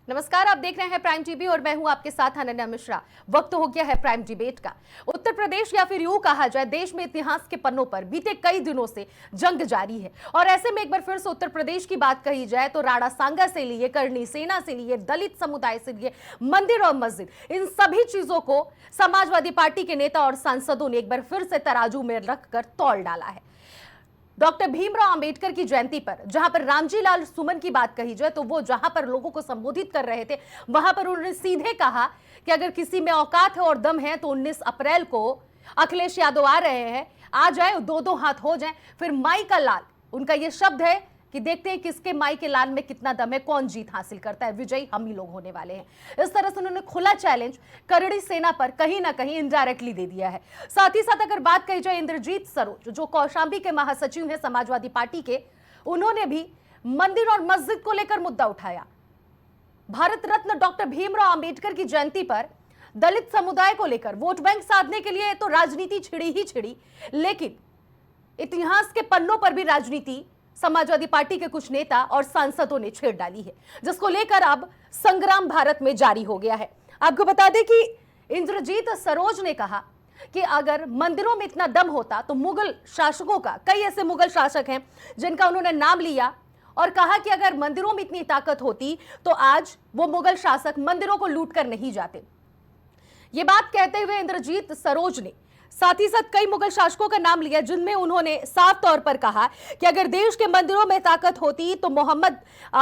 नमस्कार, आप देख रहे हैं प्राइम टीवी और मैं हूं आपके साथ अनन्या मिश्रा। वक्त हो गया है प्राइम डिबेट का। उत्तर प्रदेश या फिर यूं कहा जाए देश में इतिहास के पन्नों पर बीते कई दिनों से जंग जारी है और ऐसे में एक बार फिर से उत्तर प्रदेश की बात कही जाए तो राणा सांगा से लिए करनी सेना से लिए दलित समुदाय से लिए मंदिर और मस्जिद, इन सभी चीजों को समाजवादी पार्टी के नेता और सांसदों ने एक बार फिर से तराजू में रखकर तौल डाला है। डॉक्टर भीमराव अंबेडकर की जयंती पर जहां पर रामजी लाल सुमन की बात कही जाए तो वो जहां पर लोगों को संबोधित कर रहे थे वहां पर उन्होंने सीधे कहा कि अगर किसी में औकात है और दम है तो 19 अप्रैल को अखिलेश यादव आ रहे हैं, आ जाए, दो दो हाथ हो जाए, फिर माई का लाल, उनका ये शब्द है कि देखते हैं किसके माई के लाल में कितना दम है, कौन जीत हासिल करता है, विजयी हम ही लोग होने वाले हैं। इस तरह से उन्होंने खुला चैलेंज करड़ी सेना पर कहीं ना कहीं इनडायरेक्टली दे दिया है। साथ ही साथ अगर बात कही जाए इंद्रजीत सरोज जो कौशांबी के महासचिव हैं समाजवादी पार्टी के, उन्होंने भी मंदिर और मस्जिद को लेकर मुद्दा उठाया। भारत रत्न डॉक्टर भीमराव अंबेडकर की जयंती पर दलित समुदाय को लेकर वोट बैंक साधने के लिए तो राजनीति छिड़ी ही छिड़ी, लेकिन इतिहास के पन्नों पर भी राजनीति समाजवादी पार्टी के कुछ नेता और सांसदों ने छेड़ डाली है, जिसको लेकर अब संग्राम भारत में जारी हो गया है। आपको बता दें कि इंद्रजीत सरोज ने कहा कि अगर मंदिरों में इतना दम होता तो मुगल शासकों का, कई ऐसे मुगल शासक हैं जिनका उन्होंने नाम लिया और कहा कि अगर मंदिरों में इतनी ताकत होती तो आज वो मुगल शासक मंदिरों को लूट कर नहीं जाते। ये बात कहते हुए इंद्रजीत सरोज ने साथ ही साथ कई मुगल शासकों का नाम लिया जिनमें उन्होंने साफ तौर पर कहा कि अगर देश के मंदिरों में ताकत होती तो मोहम्मद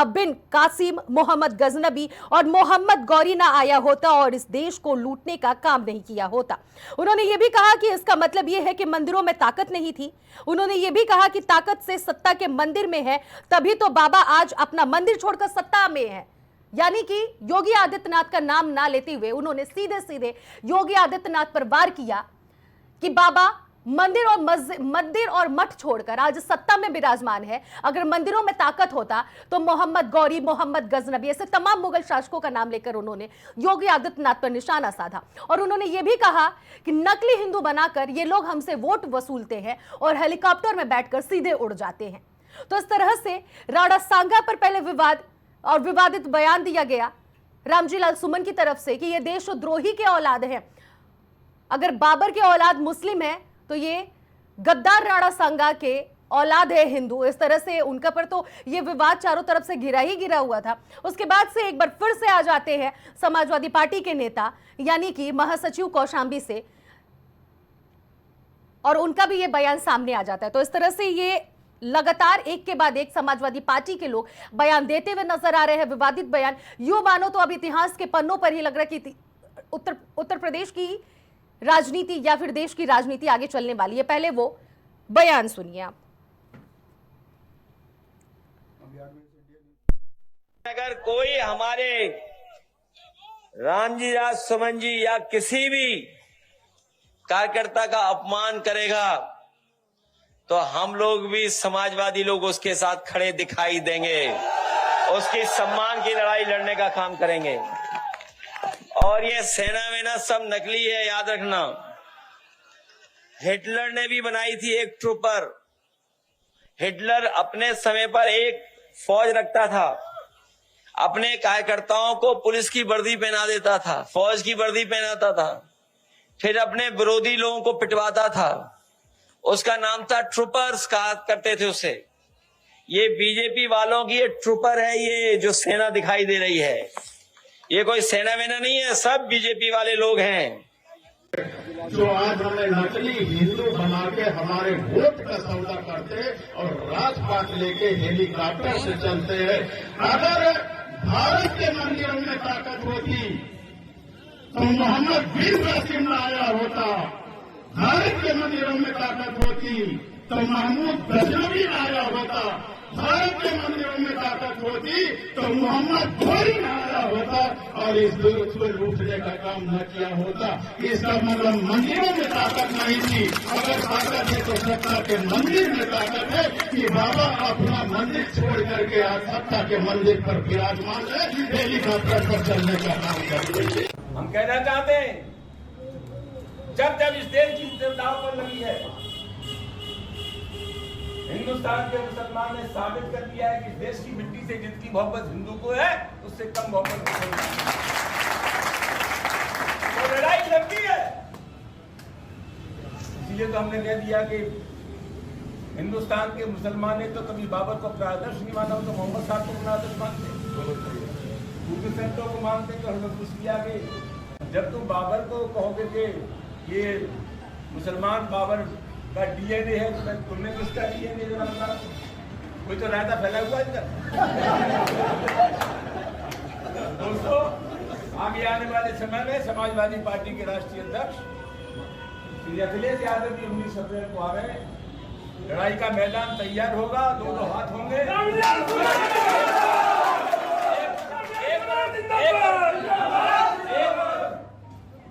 बिन कासिम, मोहम्मद गजनबी और मोहम्मद गौरी ना आया होता और इस देश को लूटने का काम नहीं किया होता। उन्होंने ये भी कहा कि इसका मतलब यह है कि मंदिरों में ताकत नहीं थी। उन्होंने ये भी कहा कि ताकत से सत्ता के मंदिर में है, तभी तो बाबा आज अपना मंदिर छोड़कर सत्ता में है। यानी कि योगी आदित्यनाथ का नाम ना लेते हुए उन्होंने सीधे सीधे योगी आदित्यनाथ पर वार किया कि बाबा मंदिर और मठ छोड़कर आज सत्ता में विराजमान है। अगर मंदिरों में ताकत होता तो मोहम्मद गौरी, मोहम्मद गजनबी, ऐसे तमाम मुगल शासकों का नाम लेकर उन्होंने योगी आदित्यनाथ पर निशाना साधा। और उन्होंने ये भी कहा कि नकली हिंदू बनाकर ये लोग हमसे वोट वसूलते हैं और हेलीकॉप्टर में बैठकर सीधे उड़ जाते हैं। तो इस तरह से राणा सांगा पर पहले विवाद और विवादित बयान दिया गया रामजी लाल सुमन की तरफ से कि ये देशद्रोही के औलाद हैं। अगर बाबर के औलाद मुस्लिम है तो ये गद्दार राणा सांगा के औलाद है हिंदू। इस तरह से उनका पर तो ये विवाद चारों तरफ से घिरा हुआ था। उसके बाद से एक बार फिर से आ जाते हैं समाजवादी पार्टी के नेता यानी कि महासचिव कौशांबी से और उनका भी ये बयान सामने आ जाता है। तो इस तरह से ये लगातार एक के बाद एक समाजवादी पार्टी के लोग बयान देते हुए नजर आ रहे हैं, विवादित बयान। यूं मानो तो अब इतिहास के पन्नों पर ही लग रहा है कि उत्तर प्रदेश की राजनीति या फिर देश की राजनीति आगे चलने वाली है। पहले वो बयान सुनिए आप। अगर कोई हमारे रामजी राज सुमन जी या किसी भी कार्यकर्ता का अपमान करेगा तो हम लोग भी समाजवादी लोग उसके साथ खड़े दिखाई देंगे, उसकी सम्मान की लड़ाई लड़ने का काम करेंगे। और ये सेना वेना सब नकली है, याद रखना। हिटलर ने भी बनाई थी एक ट्रूपर। हिटलर अपने समय पर एक फौज रखता था, अपने कार्यकर्ताओं को पुलिस की वर्दी पहना देता था, फौज की वर्दी पहनाता था, फिर अपने विरोधी लोगों को पिटवाता था। उसका नाम था ट्रूपर्स, कहा करते थे उसे। ये बीजेपी वालों की ये ट्रूपर है, ये जो सेना दिखाई दे रही है, ये कोई सेना वेना नहीं है, सब बीजेपी वाले लोग हैं जो आज हमें नकली हिंदू बना के हमारे वोट का सौदा करते और राजपाट लेके हेलीकॉप्टर से चलते हैं। अगर भारत के मंदिरों में ताकत होती तो मोहम्मद बिन कासिम ना आया होता, भारत के मंदिरों में ताकत होती तो महमूद गजनबी ना आया होता, भारत के मंदिरों में ताकत होती तो मोहम्मद गौरी ना आया होता और इस देश को लूटने का काम न किया होता। इसका मतलब मंदिरों में ताकत नहीं थी। अगर ताकत है तो सत्ता के मंदिर में ताकत है कि बाबा अपना मंदिर छोड़ करके आज सत्ता के मंदिर पर विराजमान है, हेलीकॉप्टर पर चलने का काम करते हैं। हम कहना चाहते हैं जब जब इस देश की दाव पर लगी है हिंदुस्तान के मुसलमान ने साबित कर दिया है कि देश की मिट्टी से जितनी मोहब्बत हिंदू को है उससे कम मोहब्बत मुसलमान को। तो लड़ाई लंबी है, इसलिए तो हमने कह दिया कि हिंदुस्तान के मुसलमान ने तो कभी बाबर को अपना आदर्श नहीं माना, तो मोहम्मद साहब को अपना आदर्श मानते, दूसरे संतों को मानते। तो हमने पूछ लिया कि जब तुम बाबर को कहोगे कि ये मुसलमान बाबर का डीएनए है, तो तुमने किसका डीएनए जरा बता, कोई तो रायता फैला हुआ इधर। दोस्तों, आगे आने वाले समय में समाजवादी पार्टी के राष्ट्रीय अध्यक्ष श्री अखिलेश यादव भी 19 अप्रैल को आ रहे हैं। लड़ाई का मैदान तैयार होगा, दोनों हाथ होंगे।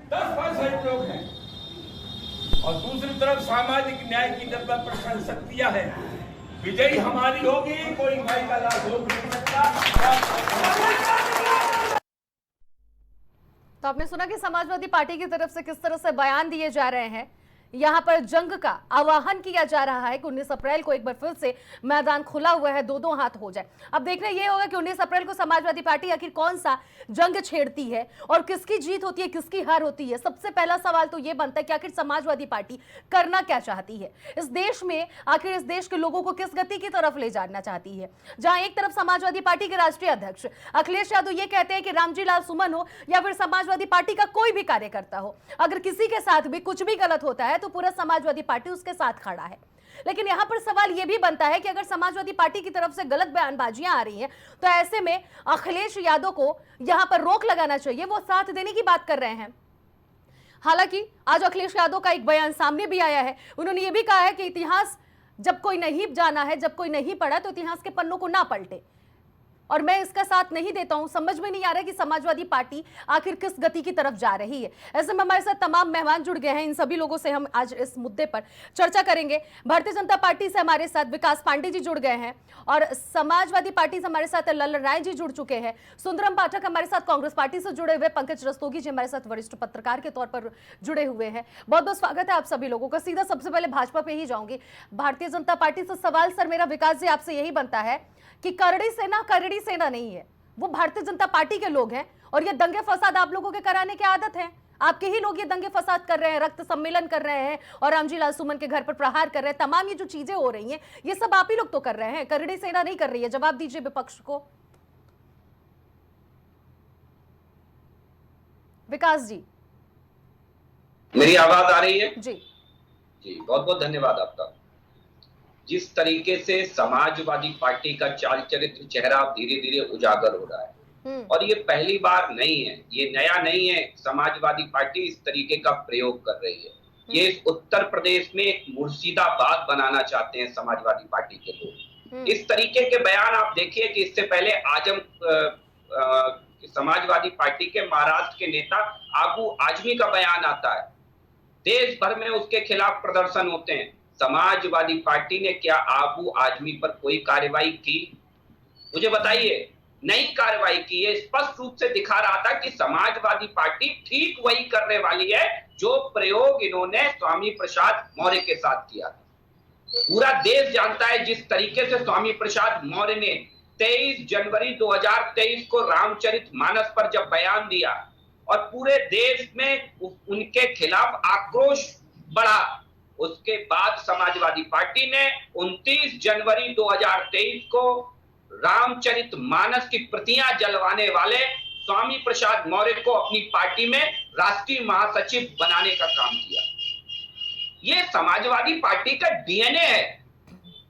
10% लोग हैं और दूसरी तरफ सामाजिक न्याय की जब प्रखर शक्तियां हैं। विजयी हमारी होगी, कोई भाई का लाभ रोक नहीं सकता। तो आपने सुना कि समाजवादी पार्टी की तरफ से किस तरह से बयान दिए जा रहे हैं। यहां पर जंग का आह्वान किया जा रहा है कि 19 अप्रैल को एक बार फिर से मैदान खुला हुआ है, दो हाथ हो जाए। अब देखना यह होगा कि 19 अप्रैल को समाजवादी पार्टी आखिर कौन सा जंग छेड़ती है और किसकी जीत होती है, किसकी हार होती है। सबसे पहला सवाल तो यह बनता है कि आखिर समाजवादी पार्टी करना क्या चाहती है इस देश में, आखिर इस देश के लोगों को किस गति की तरफ ले जाना चाहती है। जहां एक तरफ समाजवादी पार्टी के राष्ट्रीय अध्यक्ष अखिलेश यादव ये कहते हैं कि रामजी लाल सुमन हो या फिर समाजवादी पार्टी का कोई भी कार्यकर्ता हो, अगर किसी के साथ भी कुछ भी गलत होता है तो पूरा समाजवादी पार्टी उसके साथ खड़ा है। लेकिन यहां पर सवाल यह भी बनता है कि अगर समाजवादी पार्टी की तरफ से गलत बयानबाजियां आ रही हैं तो ऐसे में अखिलेश यादव को यहां पर रोक लगाना चाहिए, वो साथ देने की बात कर रहे हैं। हालांकि आज अखिलेश यादव का एक बयान सामने भी आया है। उन्होंने यह भी कहा है कि इतिहास जब कोई नहीं जाना है, जब कोई नहीं पढ़ा तो इतिहास के पन्नों को ना पलटे, और मैं इसका साथ नहीं देता हूं। समझ में नहीं आ रहा है कि समाजवादी पार्टी आखिर किस गति की तरफ जा रही है। ऐसे में हमारे साथ तमाम मेहमान जुड़ गए हैं, इन सभी लोगों से हम आज इस मुद्दे पर चर्चा करेंगे। भारतीय जनता पार्टी से हमारे साथ विकास पांडे जी जुड़ गए हैं और समाजवादी पार्टी से हमारे साथ ललन राय जी जुड़ चुके हैं। सुंदरम पाठक हमारे साथ कांग्रेस पार्टी से जुड़े हुए, पंकज रस्तोगी जी हमारे साथ वरिष्ठ पत्रकार के तौर पर जुड़े हुए हैं। बहुत बहुत स्वागत है आप सभी लोगों का। सीधा सबसे पहले भाजपा पे ही जाऊंगी, भारतीय जनता पार्टी से सवाल सर मेरा विकास जी आपसे यही बनता है कि करड़ी सेना नहीं है, वो भारतीय जनता पार्टी के लोग हैं और ये दंगे फसाद आप लोगों के कराने की आदत है। आपके ही लोग ये दंगे फसाद कर रहे हैं, रक्त सम्मेलन कर रहे हैं और रामजी लाल सुमन के घर पर प्रहार कर रहे हैं। तमाम ये जो चीजें हो रही हैं ये सब आप ही लोग तो कर रहे हैं, करड़ी सेना नहीं कर रही है। जवाब दीजिए विपक्ष को। विकास जी, मेरी आवाज आ रही है? जी जी, बहुत बहुत धन्यवाद आपका। जिस तरीके से समाजवादी पार्टी का चाल चरित्र चेहरा धीरे धीरे उजागर हो रहा है, और ये पहली बार नहीं है, ये नया नहीं है। समाजवादी पार्टी इस तरीके का प्रयोग कर रही है। ये उत्तर प्रदेश में एक मुर्शिदाबाद बनाना चाहते हैं समाजवादी पार्टी के लोग। इस तरीके के बयान आप देखिए कि इससे पहले समाजवादी पार्टी के महाराष्ट्र के नेता आबू आजमी का बयान आता है, देश भर में उसके खिलाफ प्रदर्शन होते हैं। समाजवादी पार्टी ने क्या आबू आजमी पर कोई कार्रवाई की? मुझे बताइए, नहीं कार्रवाई की। है स्पष्ट रूप से दिखा रहा था कि समाजवादी पार्टी ठीक वही करने वाली है जो प्रयोग इन्होंने स्वामी प्रसाद मौर्य के साथ किया था। पूरा देश जानता है जिस तरीके से स्वामी प्रसाद मौर्य ने 23 जनवरी 2023 को रामचरितमानस पर जब बयान दिया और पूरे देश में उनके खिलाफ आक्रोश बढ़ा, उसके बाद समाजवादी पार्टी ने 29 जनवरी 2023 को रामचरितमानस की प्रतियां जलवाने वाले स्वामी प्रसाद मौर्य को अपनी पार्टी में राष्ट्रीय महासचिव बनाने का काम किया। ये समाजवादी पार्टी का डीएनए है,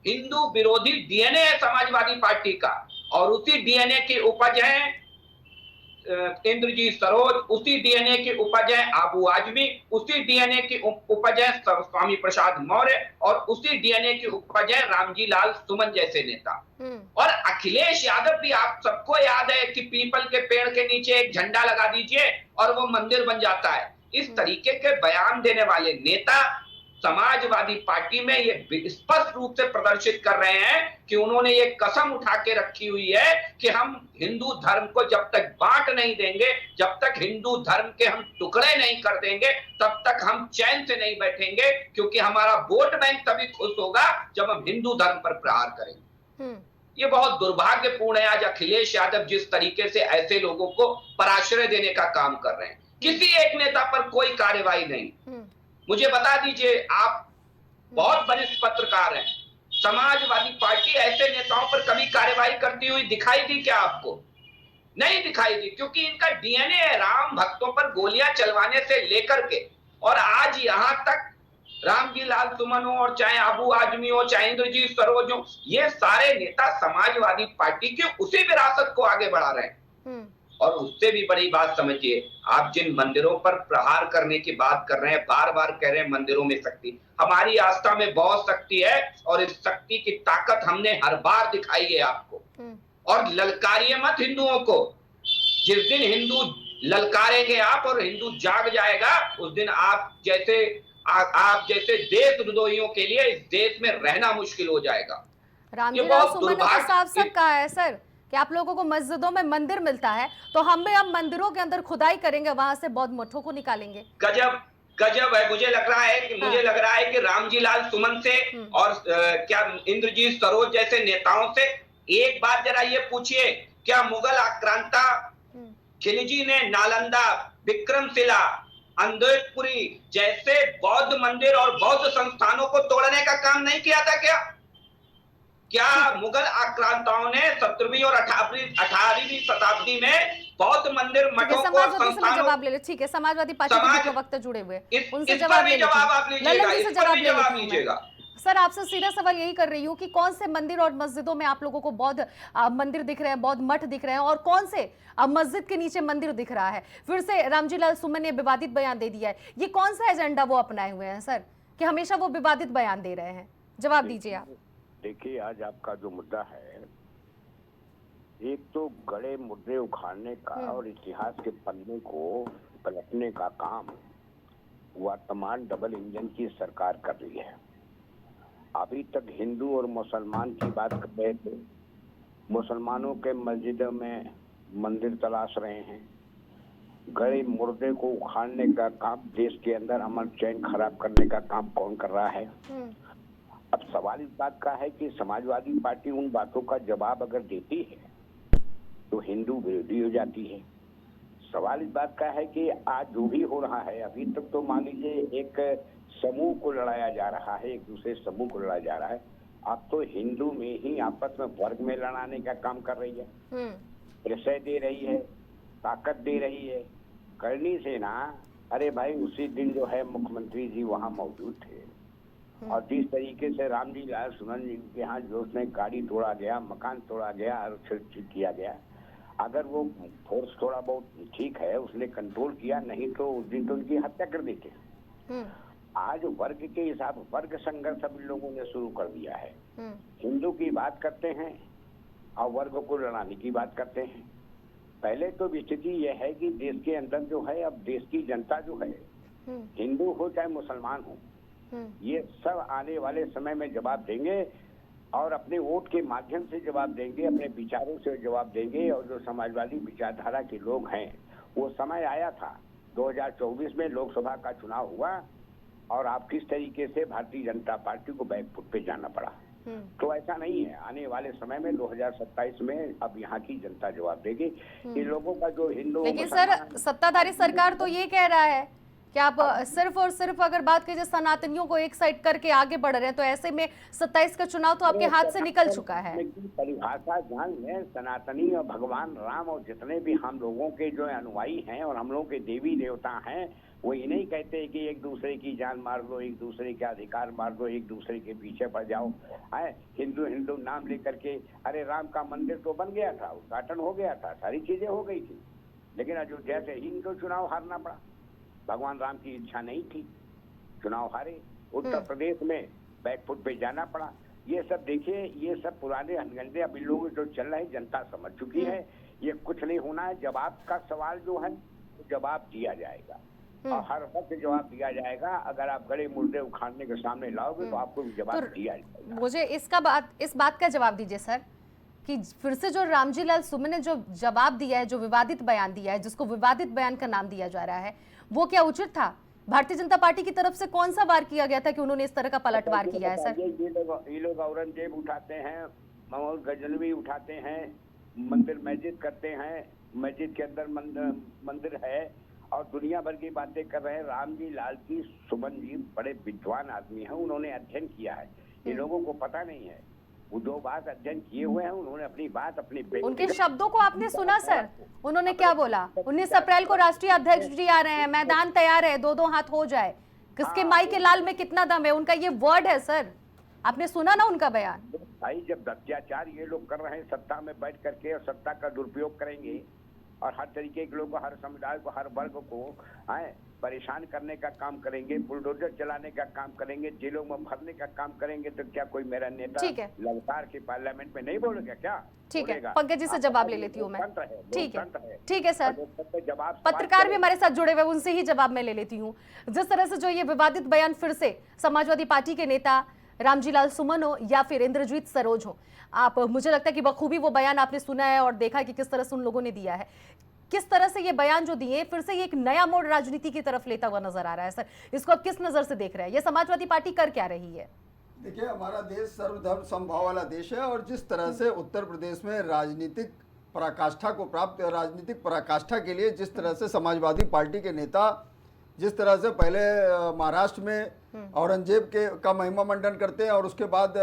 हिंदू विरोधी डीएनए है समाजवादी पार्टी का, और उसी डीएनए की उपज है इंद्रजीत सरोज, उसी डीएनए की उपज है आबू आजमी, उसी डीएनए की उपज है स्वामी प्रसाद मौर्य, और उसी डीएनए की उपज है रामजी लाल सुमन जैसे नेता। और अखिलेश यादव भी, आप सबको याद है कि पीपल के पेड़ के नीचे एक झंडा लगा दीजिए और वो मंदिर बन जाता है। इस तरीके के बयान देने वाले नेता समाजवादी पार्टी में ये स्पष्ट रूप से प्रदर्शित कर रहे हैं कि उन्होंने ये कसम उठा के रखी हुई है कि हम हिंदू धर्म को जब तक बांट नहीं देंगे, जब तक हिंदू धर्म के हम टुकड़े नहीं कर देंगे, तब तक हम चैन से नहीं बैठेंगे, क्योंकि हमारा वोट बैंक तभी खुश होगा जब हम हिंदू धर्म पर प्रहार करेंगे। ये बहुत दुर्भाग्यपूर्ण है आज अखिलेश यादव जिस तरीके से ऐसे लोगों को पराश्रय देने का काम कर रहे हैं। किसी एक नेता पर कोई कार्रवाई नहीं। मुझे बता दीजिए, आप बहुत वरिष्ठ पत्रकार हैं, समाजवादी पार्टी ऐसे नेताओं पर कभी कार्रवाई करती हुई दिखाई दी क्या आपको? नहीं दिखाई दी, क्योंकि इनका डीएनए है राम भक्तों पर गोलियां चलवाने से लेकर के, और आज यहां तक रामजी लाल सुमन हो और चाहे अबू आजमी हो, चाहे इंद्रजीत सरोज हो, ये सारे नेता समाजवादी पार्टी की उसी विरासत को आगे बढ़ा रहे हैं। और उससे भी बड़ी बात समझिए, आप जिन मंदिरों पर प्रहार करने की बात कर रहे हैं, बार बार कह रहे हैं मंदिरों में शक्ति, हमारी आस्था में बहुत शक्ति है और इस शक्ति की ताकत हमने हर बार दिखाई है आपको। और ललकारिए मत हिंदुओं को, जिस दिन हिंदू ललकारेंगे आप और हिंदू जाग जाएगा, उस दिन आप जैसे देशद्रोहियों के लिए इस देश में रहना मुश्किल हो जाएगा। रामजी लाल सुमन ने तो साफ साफ कहा है सर कि आप लोगों को मस्जिदों में मंदिर मिलता है, तो हम भी अब मंदिरों के अंदर खुदाई करेंगे, वहां से बौद्ध मठों को निकालेंगे। गजब है। मुझे लग रहा है कि रामजी लाल सुमन से और क्या इंद्रजीत सरोज जैसे नेताओं से एक बात जरा ये पूछिए, क्या मुगल आक्रांता खिलजी ने नालंदा, विक्रमशिला, अंधेपुरी जैसे बौद्ध मंदिर और बौद्ध संस्थानों को तोड़ने का काम नहीं किया था क्या मुगल आक्रांताओं ने 17वीं और 18वीं शताब्दी में बौद्ध मंदिर, मठों को, संस्थानों? जवाब ले ले, ठीक है। समाजवादी पार्टी के वक्त जुड़े हुए उनसे जवाब आप लीजिएगा। सर आपसे सीधा सवाल यही कर रही हूँ कि कौन से मंदिर और मस्जिदों में आप लोगों को बौद्ध मंदिर दिख रहे हैं, बौद्ध मठ दिख रहे हैं, और कौन से मस्जिद के नीचे मंदिर दिख रहा है? फिर से रामजी लाल सुमन ने विवादित बयान दे दिया है, ये कौन सा एजेंडा वो अपनाए हुए हैं सर कि हमेशा वो विवादित बयान दे रहे हैं? जवाब दीजिए आप। देखिए, आज आपका जो मुद्दा है, एक तो गड़े मुद्दे उखाड़ने का और इतिहास के पन्ने को पलटने का काम वर्तमान डबल इंजन की सरकार कर रही है। अभी तक हिंदू और मुसलमान की बात कर रहे थे, मुसलमानों के मस्जिदों में मंदिर तलाश रहे हैं। गड़े मुर्दे को उखाड़ने का काम, देश के अंदर अमन चैन खराब करने का काम कौन कर रहा है? अब सवाल इस बात का है कि समाजवादी पार्टी उन बातों का जवाब अगर देती है तो हिंदू विरोधी हो जाती है। सवाल इस बात का है कि आज जो भी हो रहा है, अभी तक तो मान लीजिए एक समूह को लड़ाया जा रहा है, एक दूसरे समूह को लड़ाया जा रहा है। अब तो हिंदू में ही आपस में वर्ग में लड़ाने का काम कर रही है, प्रश्रय दे रही है, ताकत दे रही है। करनी से ना, अरे भाई उसी दिन जो है मुख्यमंत्री जी वहाँ मौजूद थे और जिस तरीके से रामजी लाल सुमन जी के यहाँ जो उसने गाड़ी तोड़ा गया, मकान तोड़ा गया और छेड़छाड़ किया गया, अगर वो फोर्स थोड़ा बहुत ठीक है, उसने कंट्रोल किया, नहीं तो उस दिन तो उनकी हत्या कर देते। आज वर्ग के हिसाब, वर्ग संघर्ष सभी लोगों ने शुरू कर दिया है। हिंदू की बात करते हैं और वर्ग को लड़ाने की बात करते हैं। पहले तो स्थिति यह है कि देश के अंदर जो है, अब देश की जनता जो है, हिंदू हो चाहे मुसलमान हो, ये सब आने वाले समय में जवाब देंगे और अपने वोट के माध्यम से जवाब देंगे, अपने विचारों से जवाब देंगे। और जो समाजवादी विचारधारा के लोग हैं, वो समय आया था 2024 में लोकसभा का चुनाव हुआ और आप किस तरीके से भारतीय जनता पार्टी को बैकफुट पे जाना पड़ा। तो ऐसा नहीं है, आने वाले समय में 2027 में अब यहाँ की जनता जवाब देगी। इन लोगों का जो हिंदू, लेकिन सर सत्ताधारी सरकार तो ये कह रहा है कि आप सिर्फ और सिर्फ अगर बात कीजिए सनातनियों को एक साइड करके आगे बढ़ रहे हैं, तो ऐसे में 27 का चुनाव तो आपके हाथ से निकल चुका है। परिभाषा जान लें, सनातनी और भगवान राम और जितने भी हम लोगों के जो अनुयायी हैं और हम लोगों के देवी देवता हैं, वो ये नहीं कहते कि एक दूसरे की जान मार दो, एक दूसरे के अधिकार मार दो, एक दूसरे के पीछे पड़ जाओ। हिंदू हिंदू नाम लेकर के, अरे राम का मंदिर तो बन गया था, उद्घाटन हो गया था, सारी चीजें हो गई थी, लेकिन अयोध्या से ही इनको चुनाव हारना पड़ा। भगवान राम की इच्छा नहीं थी, चुनाव हारे। उत्तर प्रदेश में बैकफुट पे जाना पड़ा। ये सब देखिए, ये सब पुराने हनगंडे अभी लोग जो चल रहे हैं, जनता समझ चुकी है। ये कुछ नहीं होना है। जवाब का सवाल जो है, जवाब दिया जाएगा। और हर वक्त जवाब दिया जाएगा। अगर आप गड़े मुर्दे उखाड़ने के सामने लाओगे तो आपको भी जवाब तो दिया जाएगा। मुझे इस बात का जवाब दीजिए सर कि फिर से जो रामजी लाल सुमन ने जो जवाब दिया है, जो विवादित बयान दिया है, जिसको विवादित बयान का नाम दिया जा रहा है, वो क्या उचित था? भारतीय जनता पार्टी की तरफ से कौन सा वार किया गया था कि उन्होंने इस तरह का पलटवार किया है सर? ये लोग औरंगजेब उठाते हैं, मोहम्मद गजनवी उठाते हैं, मंदिर मस्जिद करते हैं, मस्जिद के अंदर मंदिर है और दुनिया भर की बातें कर रहे हैं। रामजी लाल जी सुमन जी बड़े विद्वान आदमी हैं, उन्होंने अध्ययन किया है, ये लोगों को पता नहीं है। वो 2 बार अध्ययन किए हुए हैं, उन्होंने अपनी बात अपनी उनके शब्दों को आपने सुना सर? उन्होंने क्या बोला? 19 अप्रैल को राष्ट्रीय अध्यक्ष जी आ रहे हैं, मैदान तैयार है, 2-2 हाथ हो जाए, किसके माई के लाल में कितना दम है, उनका ये वर्ड है सर। आपने सुना ना उनका बयान? भाई जब अत्याचार ये लोग कर रहे हैं सत्ता में बैठ करके और सत्ता का दुरुपयोग करेंगे और हर तरीके के लोगों को, हर समुदाय को, हर वर्ग को परेशान करने का काम करेंगे, बुलडोजर चलाने का काम करेंगे, जेलों में भरने का काम करेंगे, तो क्या कोई मेरा नेता ललकार के पार्लियामेंट में नहीं बोलेगा क्या? ठीक है, पंकज जी से जवाब ले लेती हूँ मैं। ठीक है सर, पत्रकार भी हमारे साथ जुड़े हुए, उनसे ही जवाब मैं ले लेती हूँ। जिस तरह से जो ये विवादित बयान फिर से समाजवादी पार्टी के नेता रामजी लाल सुमन हो या फिर इंद्रजीत सरोज हो, आप, मुझे लगता है कि बखूबी वो बयान आपने सुना है और देखा कि किस तरह से उन लोगों ने दिया है। किस तरह से ये बयान जो दिए फिर से ये एक नया मोड़ राजनीति की तरफ लेता हुआ नजर आ रहा है सर, इसको आप किस नजर से देख रहे हैं? ये समाजवादी पार्टी कर क्या रही है? देखिए, हमारा देश सर्वधर्म समभाव वाला देश है और जिस तरह से उत्तर प्रदेश में राजनीतिक पराकाष्ठा के लिए जिस तरह से समाजवादी पार्टी के नेता जिस तरह से पहले महाराष्ट्र में औरंगजेब का महिमा मंडन करते हैं और उसके बाद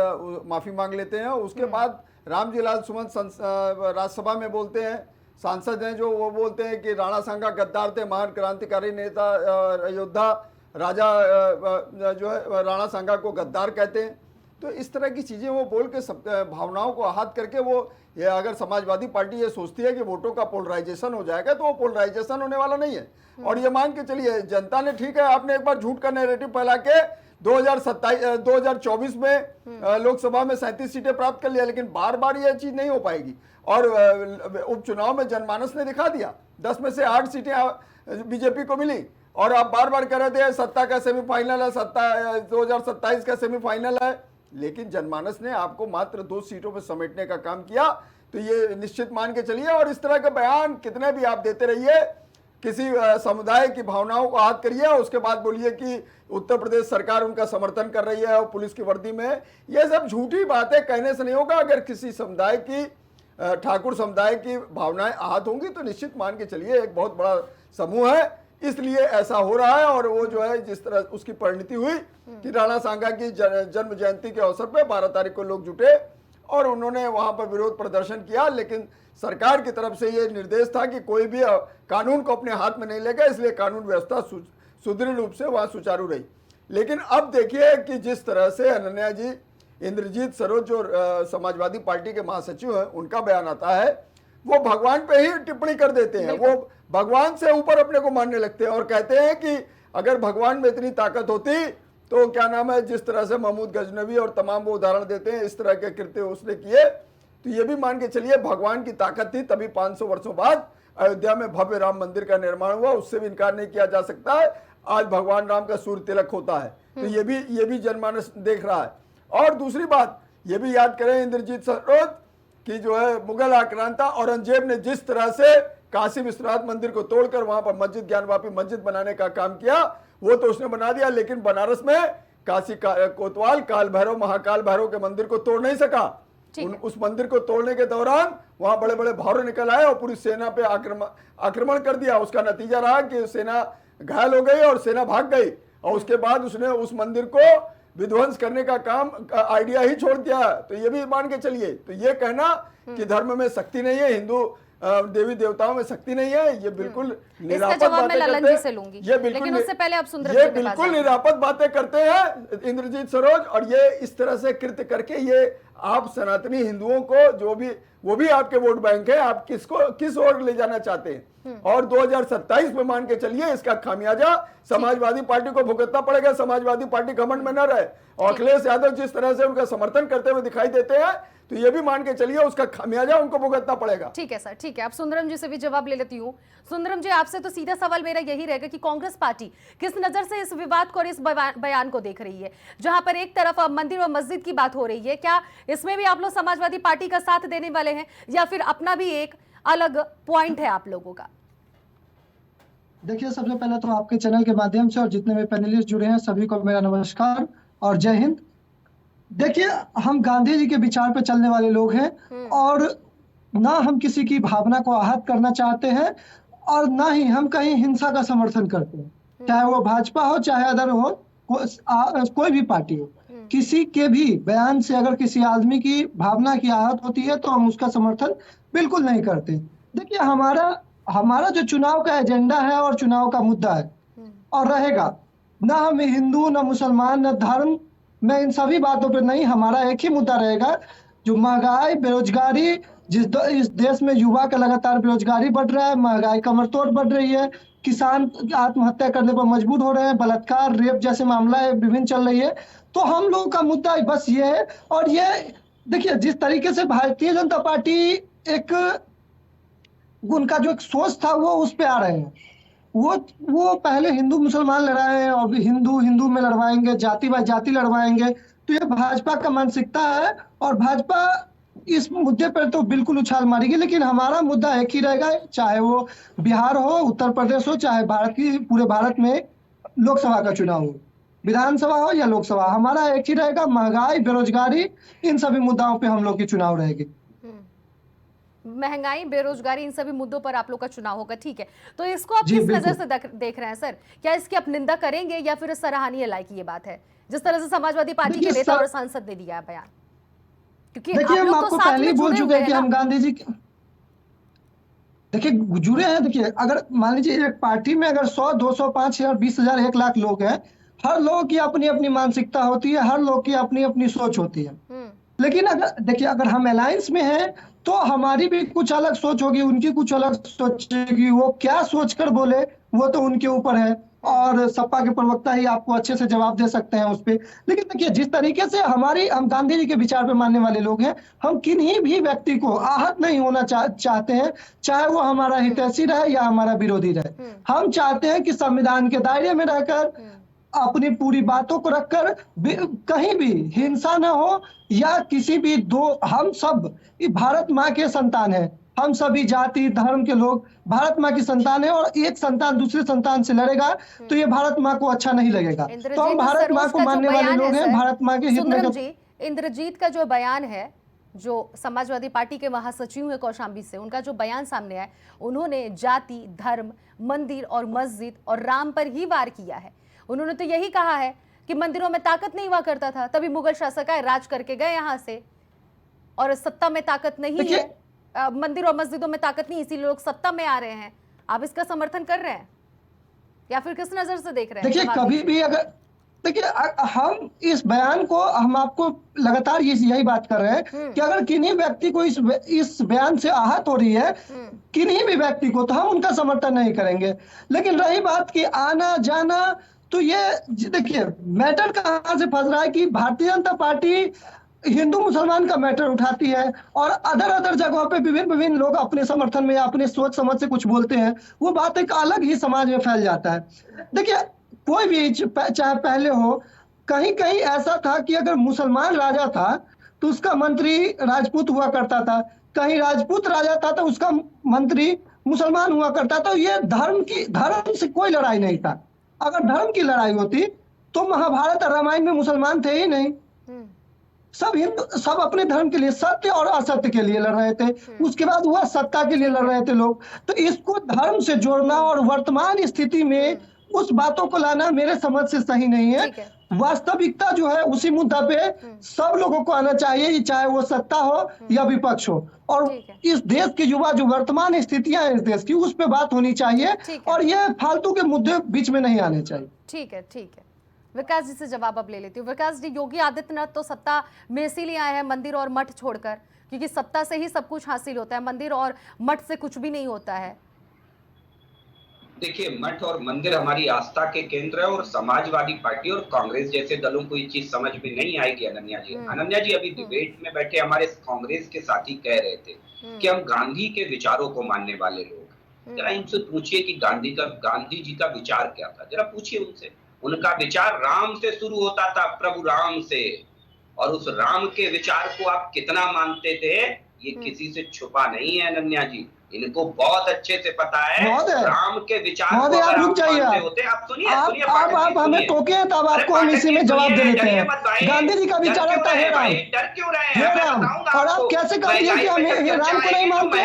माफी मांग लेते हैं, उसके बाद रामजी लाल सुमन राज्यसभा में बोलते हैं, सांसद हैं जो वो बोलते हैं कि राणा सांगा गद्दार थे, महान क्रांतिकारी नेता योद्धा राजा जो है राणा सांगा को गद्दार कहते हैं। तो इस तरह की चीज़ें वो बोल के सब भावनाओं को आहत करके वो ये अगर समाजवादी पार्टी ये सोचती है कि वोटों का पोलराइजेशन हो जाएगा तो वो पोलराइजेशन होने वाला नहीं है। और ये मान के चलिए जनता ने, ठीक है आपने एक बार झूठ का नैरेटिव फैला के 2024 में लोकसभा में 37 सीटें प्राप्त कर लिया, लेकिन बार बार ये चीज नहीं हो पाएगी। और उपचुनाव में जनमानस ने दिखा दिया, 10 में से 8 सीटें बीजेपी को मिली और आप बार बार कह रहे थे सत्ता का सेमीफाइनल है, सत्ता 2027 का सेमीफाइनल है, लेकिन जनमानस ने आपको मात्र 2 सीटों में समेटने का काम किया। तो ये निश्चित मान के चलिए, और इस तरह के बयान कितने भी आप देते रहिए, किसी समुदाय की भावनाओं को आहत करिए और उसके बाद बोलिए कि उत्तर प्रदेश सरकार उनका समर्थन कर रही है और पुलिस की वर्दी में, ये सब झूठी बातें कहने से नहीं होगा। अगर किसी समुदाय की, ठाकुर समुदाय की भावनाएं आहत होंगी तो निश्चित मान के चलिए एक बहुत बड़ा समूह है, इसलिए ऐसा हो रहा है। और वो जो है जिस तरह उसकी परिणति हुई कि राणा सांगा की जन्म जयंती के अवसर पर 12 तारीख को लोग जुटे और उन्होंने वहां पर विरोध प्रदर्शन किया, लेकिन सरकार की तरफ से ये निर्देश था कि कोई भी कानून को अपने हाथ में नहीं लेगा, इसलिए कानून व्यवस्था सुदृढ़ रूप से वहां सुचारू रही। लेकिन अब देखिए कि जिस तरह से अनन्या जी, इंद्रजीत सरोज जो समाजवादी पार्टी के महासचिव हैं, उनका बयान आता है, वो भगवान पे ही टिप्पणी कर देते हैं, वो भगवान से ऊपर अपने को मानने लगते हैं और कहते हैं कि अगर भगवान में इतनी ताकत होती तो क्या नाम है, जिस तरह से महमूद गजनवी और तमाम वो उदाहरण देते हैं, इस तरह के कृत्य उसने किए, तो ये भी मान के चलिए भगवान की ताकत थी, तभी 500 वर्षों बाद अयोध्या में भव्य राम मंदिर का निर्माण हुआ, उससे भी इनकार नहीं किया जा सकता है। आज भगवान राम का सूर्य तिलक होता है, तो ये भी जनमानस देख रहा है। और दूसरी बात ये भी याद करें इंद्रजीत सरोज कि जो है मुगल आक्रांता औरंगजेब ने जिस तरह से काशी विश्वनाथ मंदिर को तोड़कर वहां पर मस्जिद, ज्ञानवापी मस्जिद बनाने का काम किया, वो तो उसने बना दिया, लेकिन बनारस में काशी कोतवाल काल भैरव, महाकाल भैरव के मंदिर को तोड़ नहीं सका। उस मंदिर को तोड़ने के दौरान वहां बड़े बड़े भावरे निकल आए और पूरी सेना पे आक्रमण कर दिया। उसका नतीजा रहा कि सेना घायल हो गई और सेना भाग गई, और उसके बाद उसने उस मंदिर को विध्वंस करने का काम आइडिया ही छोड़ दिया। तो ये भी मान के चलिए, तो ये कहना कि धर्म में शक्ति नहीं है, हिंदू देवी देवताओं में शक्ति नहीं है, ये बिल्कुल निरापद बातें करते हैं। ये बिल्कुल निरापद बातें करते हैं इंद्रजीत सरोज, और ये इस तरह से कृत्य करके ये आप सनातनी हिंदुओं को जो भी वो भी आपके वोट बैंक है। आप किस ओर ले जाना चाहते हैं? और 2027 में मान के चलिए इसका खामियाजा समाजवादी पार्टी को भुगतना पड़ेगा। समाजवादी पार्टी घमंड में न रहे और अखिलेश यादव जिस तरह से उनका समर्थन करते हुए दिखाई देते हैं, तो ये भी मान के चलिए उसका खामियाजा उनको भुगतना पड़ेगा। ठीक है सर, ठीक है। अब सुंदरम जी से भी जवाब ले लेती हूँ। सुंदरम जी, आपसे तो सीधा सवाल मेरा यही रहेगा कि कांग्रेस पार्टी किस नजर से इस विवाद को और इस बयान को देख रही है, जहां पर एक तरफ मंदिर और मस्जिद की बात हो रही है। क्या इसमें भी आप लोग समाजवादी पार्टी का साथ देने वाले हैं या फिर अपना भी एक अलग पॉइंट है आप लोगों का? देखिए, सबसे पहले तो आपके चैनल के माध्यम से और जितने भी पैनलिस्ट जुड़े हैं सभी को मेरा नमस्कार और जय हिंद। देखिए, हम गांधी जी के विचार पे चलने वाले लोग हैं और ना हम किसी की भावना को आहत करना चाहते हैं और ना ही हम कहीं हिंसा का समर्थन करते हैं, चाहे वो भाजपा हो चाहे अदर हो, कोई भी पार्टी हो। किसी के भी बयान से अगर किसी आदमी की भावना की आहत होती है तो हम उसका समर्थन बिल्कुल नहीं करते। देखिए, हमारा जो चुनाव का एजेंडा है और चुनाव का मुद्दा है और रहेगा, ना हम हिंदू ना मुसलमान ना धर्म में इन सभी बातों पर नहीं, हमारा एक ही मुद्दा रहेगा, जो महंगाई बेरोजगारी, इस देश में युवा का लगातार बेरोजगारी बढ़ रहा है, महंगाई कमरतोड़ बढ़ रही है, किसान आत्महत्या करने पर मजबूर हो रहे हैं, बलात्कार रेप जैसे मामला विभिन्न चल रही है। तो हम लोगों का मुद्दा बस ये है। और ये देखिए, जिस तरीके से भारतीय जनता पार्टी उनका जो एक सोच था वो उस पे आ रहे हैं, वो पहले हिंदू मुसलमान लड़ाए हैं और हिंदू में लड़वाएंगे, जाति बाय जाति लड़वाएंगे। तो ये भाजपा का मानसिकता है और भाजपा इस मुद्दे पर तो बिल्कुल उछाल मारेगी। लेकिन हमारा मुद्दा एक ही रहेगा, चाहे वो बिहार हो, उत्तर प्रदेश हो, चाहे पूरे भारत में लोकसभा का चुनाव हो, विधानसभा हो या लोकसभा, हमारा एक ही रहेगा, महंगाई बेरोजगारी, इन सभी मुद्दाओं पे हम लोग की चुनाव रहेगी। महंगाई बेरोजगारी इन सभी मुद्दों पर आप लोग का चुनाव होगा, ठीक है। तो इसको आप किस नजर से देख रहे हैं सर? क्या इसकी आप निंदा करेंगे या फिर सराहनीय लायक ये बात है जिस तरह से समाजवादी पार्टी के नेता और सांसद ने दिया है बयान? क्योंकि देखिए, हम आपको पहले ही बोल चुके हैं कि हम गांधी जी देखिए जुड़े हैं। देखिए, अगर मान लीजिए एक पार्टी में अगर 100, 200, 5,000, 20,000, 1 लाख लोग हैं, हर लोगों की अपनी अपनी मानसिकता होती है, हर लोग की अपनी अपनी सोच होती है। लेकिन अगर हम अलायंस में हैं तो हमारी भी कुछ अलग सोच होगी, उनकी कुछ अलग सोच होगी। वो क्या सोचकर बोले वो तो उनके ऊपर है और सपा के प्रवक्ता ही आपको अच्छे से जवाब दे सकते हैं उस पर। लेकिन देखिए, जिस तरीके से हम गांधी जी के विचार पे मानने वाले लोग हैं, हम किन्हीं भी व्यक्ति को आहत नहीं होना चाहते हैं, चाहे वो हमारा हितैषी रहे या हमारा विरोधी रहे। हम चाहते हैं कि संविधान के दायरे में रहकर अपनी पूरी बातों को रखकर कहीं भी हिंसा न हो या किसी भी हम सब भारत माँ के संतान है, हम सभी जाति धर्म के लोग भारत माँ की संतान है और एक संतान दूसरे संतान से लड़ेगा तो ये भारत माँ को अच्छा नहीं लगेगा। तो हम भारत माँ को मानने वाले लोग हैं, भारत माँ के हित में। इंद्रजीत का जो बयान है, जो समाजवादी पार्टी के महासचिव है कौशाम्बी से, उनका जो बयान सामने आया, उन्होंने जाति धर्म मंदिर और मस्जिद और राम पर ही वार किया है। उन्होंने तो यही कहा है कि मंदिरों में ताकत नहीं हुआ करता था, तभी मुगल शासक आए, राज करके गए यहाँ से, और सत्ता में ताकत नहीं है, मंदिर और मस्जिदों में ताकत नहीं, इसीलिए लोग सत्ता में आ रहे हैं। आप इसका समर्थन कर रहे हैं या फिर किस नजर से देख रहे हैं? देखिए, कभी भी अगर हम इस बयान को, हम आपको लगातार यही बात कर रहे हैं कि अगर किन्हीं व्यक्ति को इस बयान से आहत हो रही है, किन्हीं भी व्यक्ति को, तो हम उनका समर्थन नहीं करेंगे। लेकिन रही बात की आना जाना, तो ये देखिए मैटर कहां से फंस रहा है कि भारतीय जनता पार्टी हिंदू मुसलमान का मैटर उठाती है और अदर जगहों पे विभिन्न लोग अपने समर्थन में या अपने सोच समझ से कुछ बोलते हैं, वो बात एक अलग ही समाज में फैल जाता है। देखिए, कोई भी चाहे पहले हो, कहीं ऐसा था कि अगर मुसलमान राजा था तो उसका मंत्री राजपूत हुआ करता था, कहीं राजपूत राजा था तो उसका मंत्री मुसलमान हुआ करता था। ये धर्म से कोई लड़ाई नहीं था। अगर धर्म की लड़ाई होती तो महाभारत और रामायण में मुसलमान थे ही नहीं, सब अपने धर्म के लिए, सत्य और असत्य के लिए लड़ रहे थे। उसके बाद हुआ सत्ता के लिए लड़ रहे थे लोग। तो इसको धर्म से जोड़ना और वर्तमान स्थिति में उस बातों को लाना मेरे समझ से सही नहीं है। वास्तविकता जो है उसी मुद्दा पे सब लोगों को आना चाहिए, चाहे वो सत्ता हो या विपक्ष हो, और इस देश के युवा जो वर्तमान स्थितियां हैं इस देश की, उस पे बात होनी चाहिए और ये फालतू के मुद्दे बीच में नहीं आने चाहिए। ठीक है। विकास जी से जवाब अब ले लेती हूँ। विकास जी, योगी आदित्यनाथ तो सत्ता में इसीलिए आए हैं मंदिर और मठ छोड़कर क्योंकि सत्ता से ही सब कुछ हासिल होता है, मंदिर और मठ से कुछ भी नहीं होता है। देखिए, मठ और मंदिर हमारी आस्था के केंद्र है और समाजवादी पार्टी और कांग्रेस जैसे दलों को ये चीज समझ में नहीं आएगी। अनन्या जी, अभी डिबेट में बैठे हमारे कांग्रेस के साथी कह रहे थे कि हम गांधी के विचारों को मानने वाले लोग हैं। जरा इनसे पूछिए कि गांधी जी का विचार क्या था, जरा पूछिए उनसे। उनका विचार राम से शुरू होता था, प्रभु राम से, और उस राम के विचार को आप कितना मानते थे ये किसी से छुपा नहीं है। अनन्या जी, इनको बहुत अच्छे से पता है राम के विचार को। आप रुक जाइए, आप सुनिए, आप हमें टोके तब आपको हम इसी में जवाब दे देते हैं। गांधी जी का विचार आता है राम, डर क्यों रहे हे राम, और आप कैसे कह दिए कि हम राम को नहीं मानते?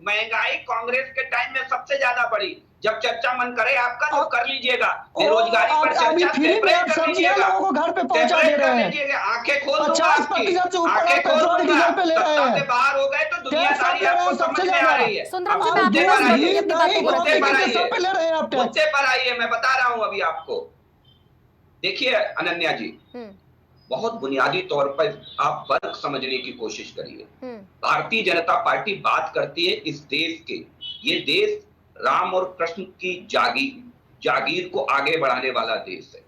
महंगाई कांग्रेस के टाइम में सबसे ज्यादा बढ़ी। जब चर्चा मन करे आपका तो कर लीजिएगा, बेरोजगारी पर चर्चा सेपरेट कर लीजिएगा, लोगों को घर पे पहुंचा दे रहे हैं। आंखें खोल दूंगा 50% से ऊपर पेट्रोल डीजल पे ले रहे हैं। से बाहर हो गए तो दुनियादारी आपको समझ में आ रही है। सुंदरम जी, मैं मुद्दे पर आइए, मैं बता रहा हूं अभी आपको। देखिए अनन्या जी, बहुत बुनियादी तौर पर आप फर्क समझने की कोशिश करिए। भारतीय जनता पार्टी बात करती है इस देश के, ये देश राम और कृष्ण की जागीर को आगे बढ़ाने वाला देश है,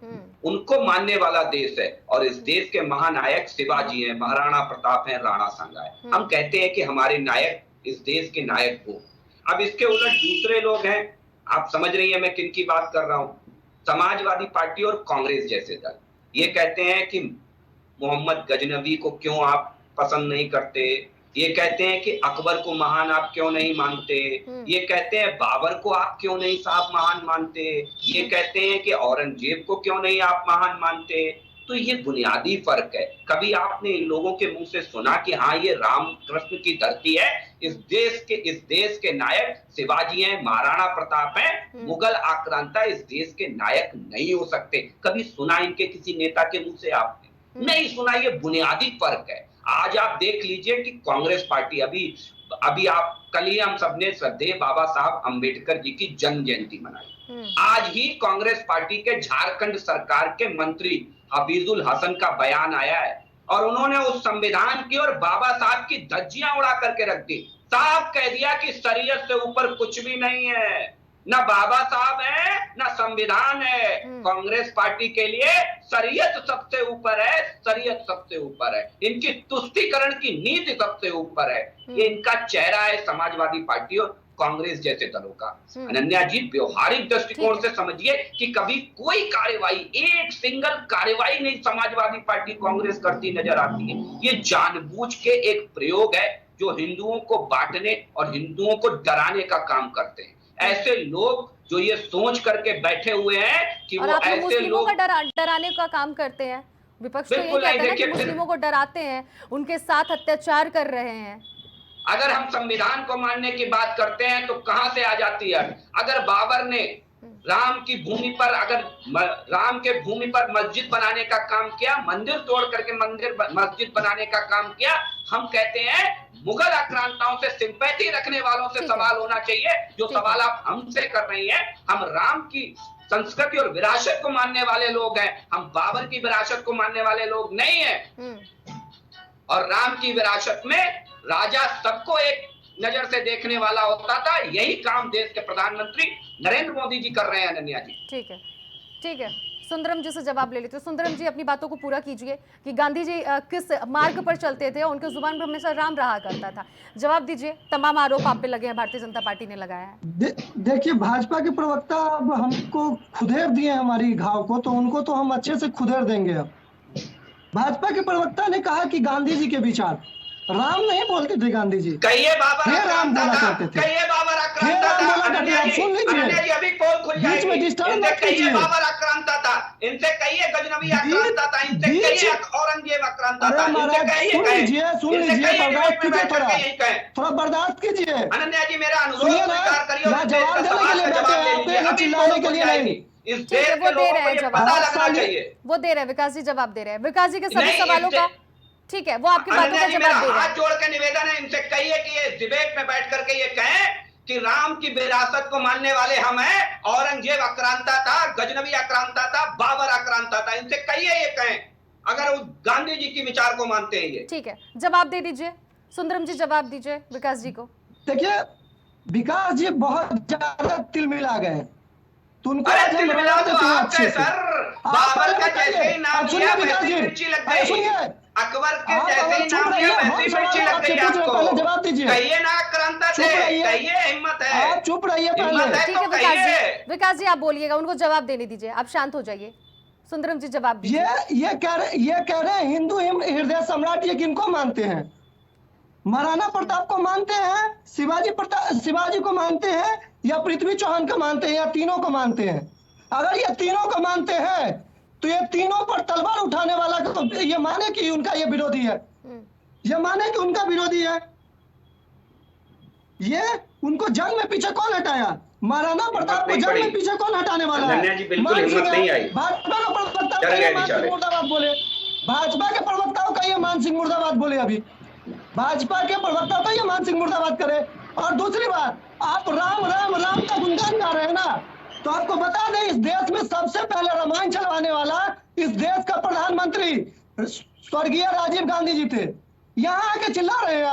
उनको मानने वाला देश है, और इस देश के महानायक शिवाजी हैं, महाराणा प्रताप हैं, राणा सांगा है। हम कहते हैं कि हमारे नायक इस देश के नायक को। अब इसके उलट दूसरे लोग हैं, आप समझ रही है मैं किन की बात कर रहा हूं, समाजवादी पार्टी और कांग्रेस जैसे दल। ये कहते हैं कि मोहम्मद गजनवी को क्यों आप पसंद नहीं करते, ये कहते हैं कि अकबर को महान आप क्यों नहीं मानते, ये कहते हैं बाबर को आप क्यों नहीं साहब महान मानते, ये कहते हैं कि औरंगजेब को क्यों नहीं आप महान मानते। तो ये बुनियादी फर्क है। कभी आपने इन लोगों के मुंह से सुना कि हाँ ये राम कृष्ण की धरती है, इस देश के नायक शिवाजी हैं, महाराणा प्रताप हैं, मुगल आक्रांता इस देश के नायक नहीं हो सकते? कभी सुना इनके किसी नेता के मुंह से आपने? नहीं सुना। ये बुनियादी फर्क है। आज आप देख लीजिए कि कांग्रेस पार्टी अभी आप कल ही हम सबने श्रद्धेय बाबा साहब अंबेडकर जी की जन्म जयंती मनाई। आज ही कांग्रेस पार्टी के झारखंड सरकार के मंत्री हफीजुल हसन का बयान आया है और उन्होंने उस संविधान की और बाबा साहब की धज्जियां उड़ा करके रख दी। साफ कह दिया कि शरीयत से ऊपर कुछ भी नहीं है, ना बाबा साहब है ना संविधान है। कांग्रेस पार्टी के लिए शरीयत सबसे ऊपर है, शरीयत सबसे ऊपर है, इनकी तुष्टीकरण की नीति सबसे ऊपर है। ये इनका चेहरा है समाजवादी पार्टी और कांग्रेस जैसे दलों का। अनन्या जी, व्यवहारिक दृष्टिकोण से समझिए कि कभी कोई कार्यवाही, एक सिंगल कार्यवाही नहीं समाजवादी पार्टी कांग्रेस करती नजर आती है। ये जानबूझ के एक प्रयोग है जो हिंदुओं को बांटने और हिंदुओं को डराने का काम करते हैं। ऐसे लोग जो ये सोच करके बैठे हुए हैं कि वो ऐसे लोग डराने का काम करते हैं। विपक्ष तो ये कहता है कि मुस्लिमों को डराते हैं, उनके साथ अत्याचार कर रहे हैं। अगर हम संविधान को मानने की बात करते हैं तो कहां से आ जाती है? अगर बाबर ने राम की भूमि पर, अगर राम के भूमि पर मस्जिद बनाने का काम किया, मंदिर तोड़ करके मस्जिद बनाने का काम किया, हम कहते हैं मुगल आक्रांताओं से सिंपैथी रखने वालों से सवाल होना चाहिए। जो सवाल आप हमसे कर रही हैं, हम राम की संस्कृति और विरासत को मानने वाले लोग हैं, हम बाबर की विरासत को मानने वाले लोग नहीं हैं। और राम की विरासत में राजा सबको एक नजर से देखने वाला होता था। यही काम देश के प्रधानमंत्री नरेंद्र मोदी जी कर रहे हैं। अनन्या जी, ठीक है, ठीक है। सुंदरम जी से जवाब ले लेते हैं। सुंदरम जी, अपनी बातों को पूरा कीजिए कि गांधी जी किस मार्ग पर चलते थे, उनके जुबान पर हमेशा राम रहा करता था। जवाब दीजिए। तमाम आरोप आप पे लगे हैं, भारतीय जनता पार्टी ने लगाया है। देखिए, भाजपा के प्रवक्ता अब हमको खुदेर दिए हमारी घाव को, तो उनको तो हम अच्छे से खुदेर देंगे। अब भाजपा के प्रवक्ता ने कहा कि गांधी जी के विचार, राम नहीं बोलते थे गांधी जी, कहिए बाबर राम बोला करते थे, कहिए बाबर आक्रांता था। सुन लीजिए, अभी पोल खुल जाएगी। बीच में डिस्टर्ब मत कहिए कीजिए। बाबर आक्रांता था, इनसे कहिए गजनवी आक्रांता था, इनसे कहिए औरंगजेब आक्रांता था, इनसे कहिए। सुन लीजिए, थोड़ा बर्दाश्त कीजिए। अनन्या जी, मेरा अनुरोध स्वीकार करिए। जवाब देने के लिए बैठे हैं, चिल्लाने के लिए नहीं। इस देश के लोगों को ये पता लगना चाहिए। वो दे रहे हैं, विकास जी जवाब दे रहे हैं। विकास जी के सभी सवालों का, ठीक है, वो आपकी बातों का जवाब दे रहे हैं। हाथ जोड़ के निवेदन है, इनसे कहिए कि ये डिबेट में बैठ करके ये कहें कि राम की विरासत को मानने वाले हम हैं, औरंगजेब आक्रांता था, गजनवी आक्रांता था, बाबर आक्रांता था। इनसे कहिए ये कहें, अगर वो गांधी जी की विचार को मानते हैं ये। ठीक है, जवाब दे दीजिए। सुंदरम जी जवाब दीजिए विकास जी को। देखिए विकास जी बहुत ज्यादा तिलमिला गए, तो उनको अरे आज हम तिलमिला जवाब तो देते हैं आप अच्छे गए से। सर, आप बाबर पहले का जैसे बताइए, ही नाम अब सुनिए लिया विकास वैसे ही जी, मिर्ची लग अरे गई। सुनिए, अकबर के आप जैसे अगर ही चुप नाम रहिए, लिया हम वैसे ही सवाल मिर्ची लग आपसे गई पूछ रहे हैं, पहले आपको। जवाब दीजिए। कहिए ना आक्रांता चुप थे, रहिए, कहिए हिम्मत है, आप चुप रहिए हिम्मत पहले। है ठीक तो है विकास कहिए। जी, विकास जी आप बोलिएगा, उनको जवाब देने दीजिए, आप शांत हो जाइए। सुंदरम जी जवाब ये दीजिए। ये कह रहे हैं हिंदू हृदय सम्राट ये किनको मानते हैं? महाराणा प्रताप को मानते हैं, शिवाजी को मानते हैं, या पृथ्वी चौहान को मानते हैं, या तीनों को मानते हैं? अगर ये तीनों को मानते हैं तो ये तीनों पर तलवार उठाने वाला को तो ये माने कि उनका ये विरोधी है, ये माने कि उनका विरोधी है। ये उनको जंग में पीछे कौन हटाया? महाराणा प्रताप को नहीं जंग में पड़ी। पीछे कौन हटाने वाला है? धन्या जी बिल्कुल मान हिम्मत सिंह नहीं है। आई। भाजपा का प्रवक्ता चल कहिए गए मान सिंह बेचारे। मुर्दाबाद बोले, भाजपा के प्रवक्ताओं का ये मान सिंह मुर्दाबाद बोले, अभी भाजपा के प्रवक्ता का ये मान सिंह मुर्दाबाद करे। और दूसरी बात, आप राम राम राम का गुणगान गा रहे हैं ना, तो आपको बता दें इस देश में सबसे पहले रामायण चलवाने वाला इस देश का प्रधानमंत्री स्वर्गीय राजीव गांधी जी थे। यहाँ आके चिल्ला रहे हैं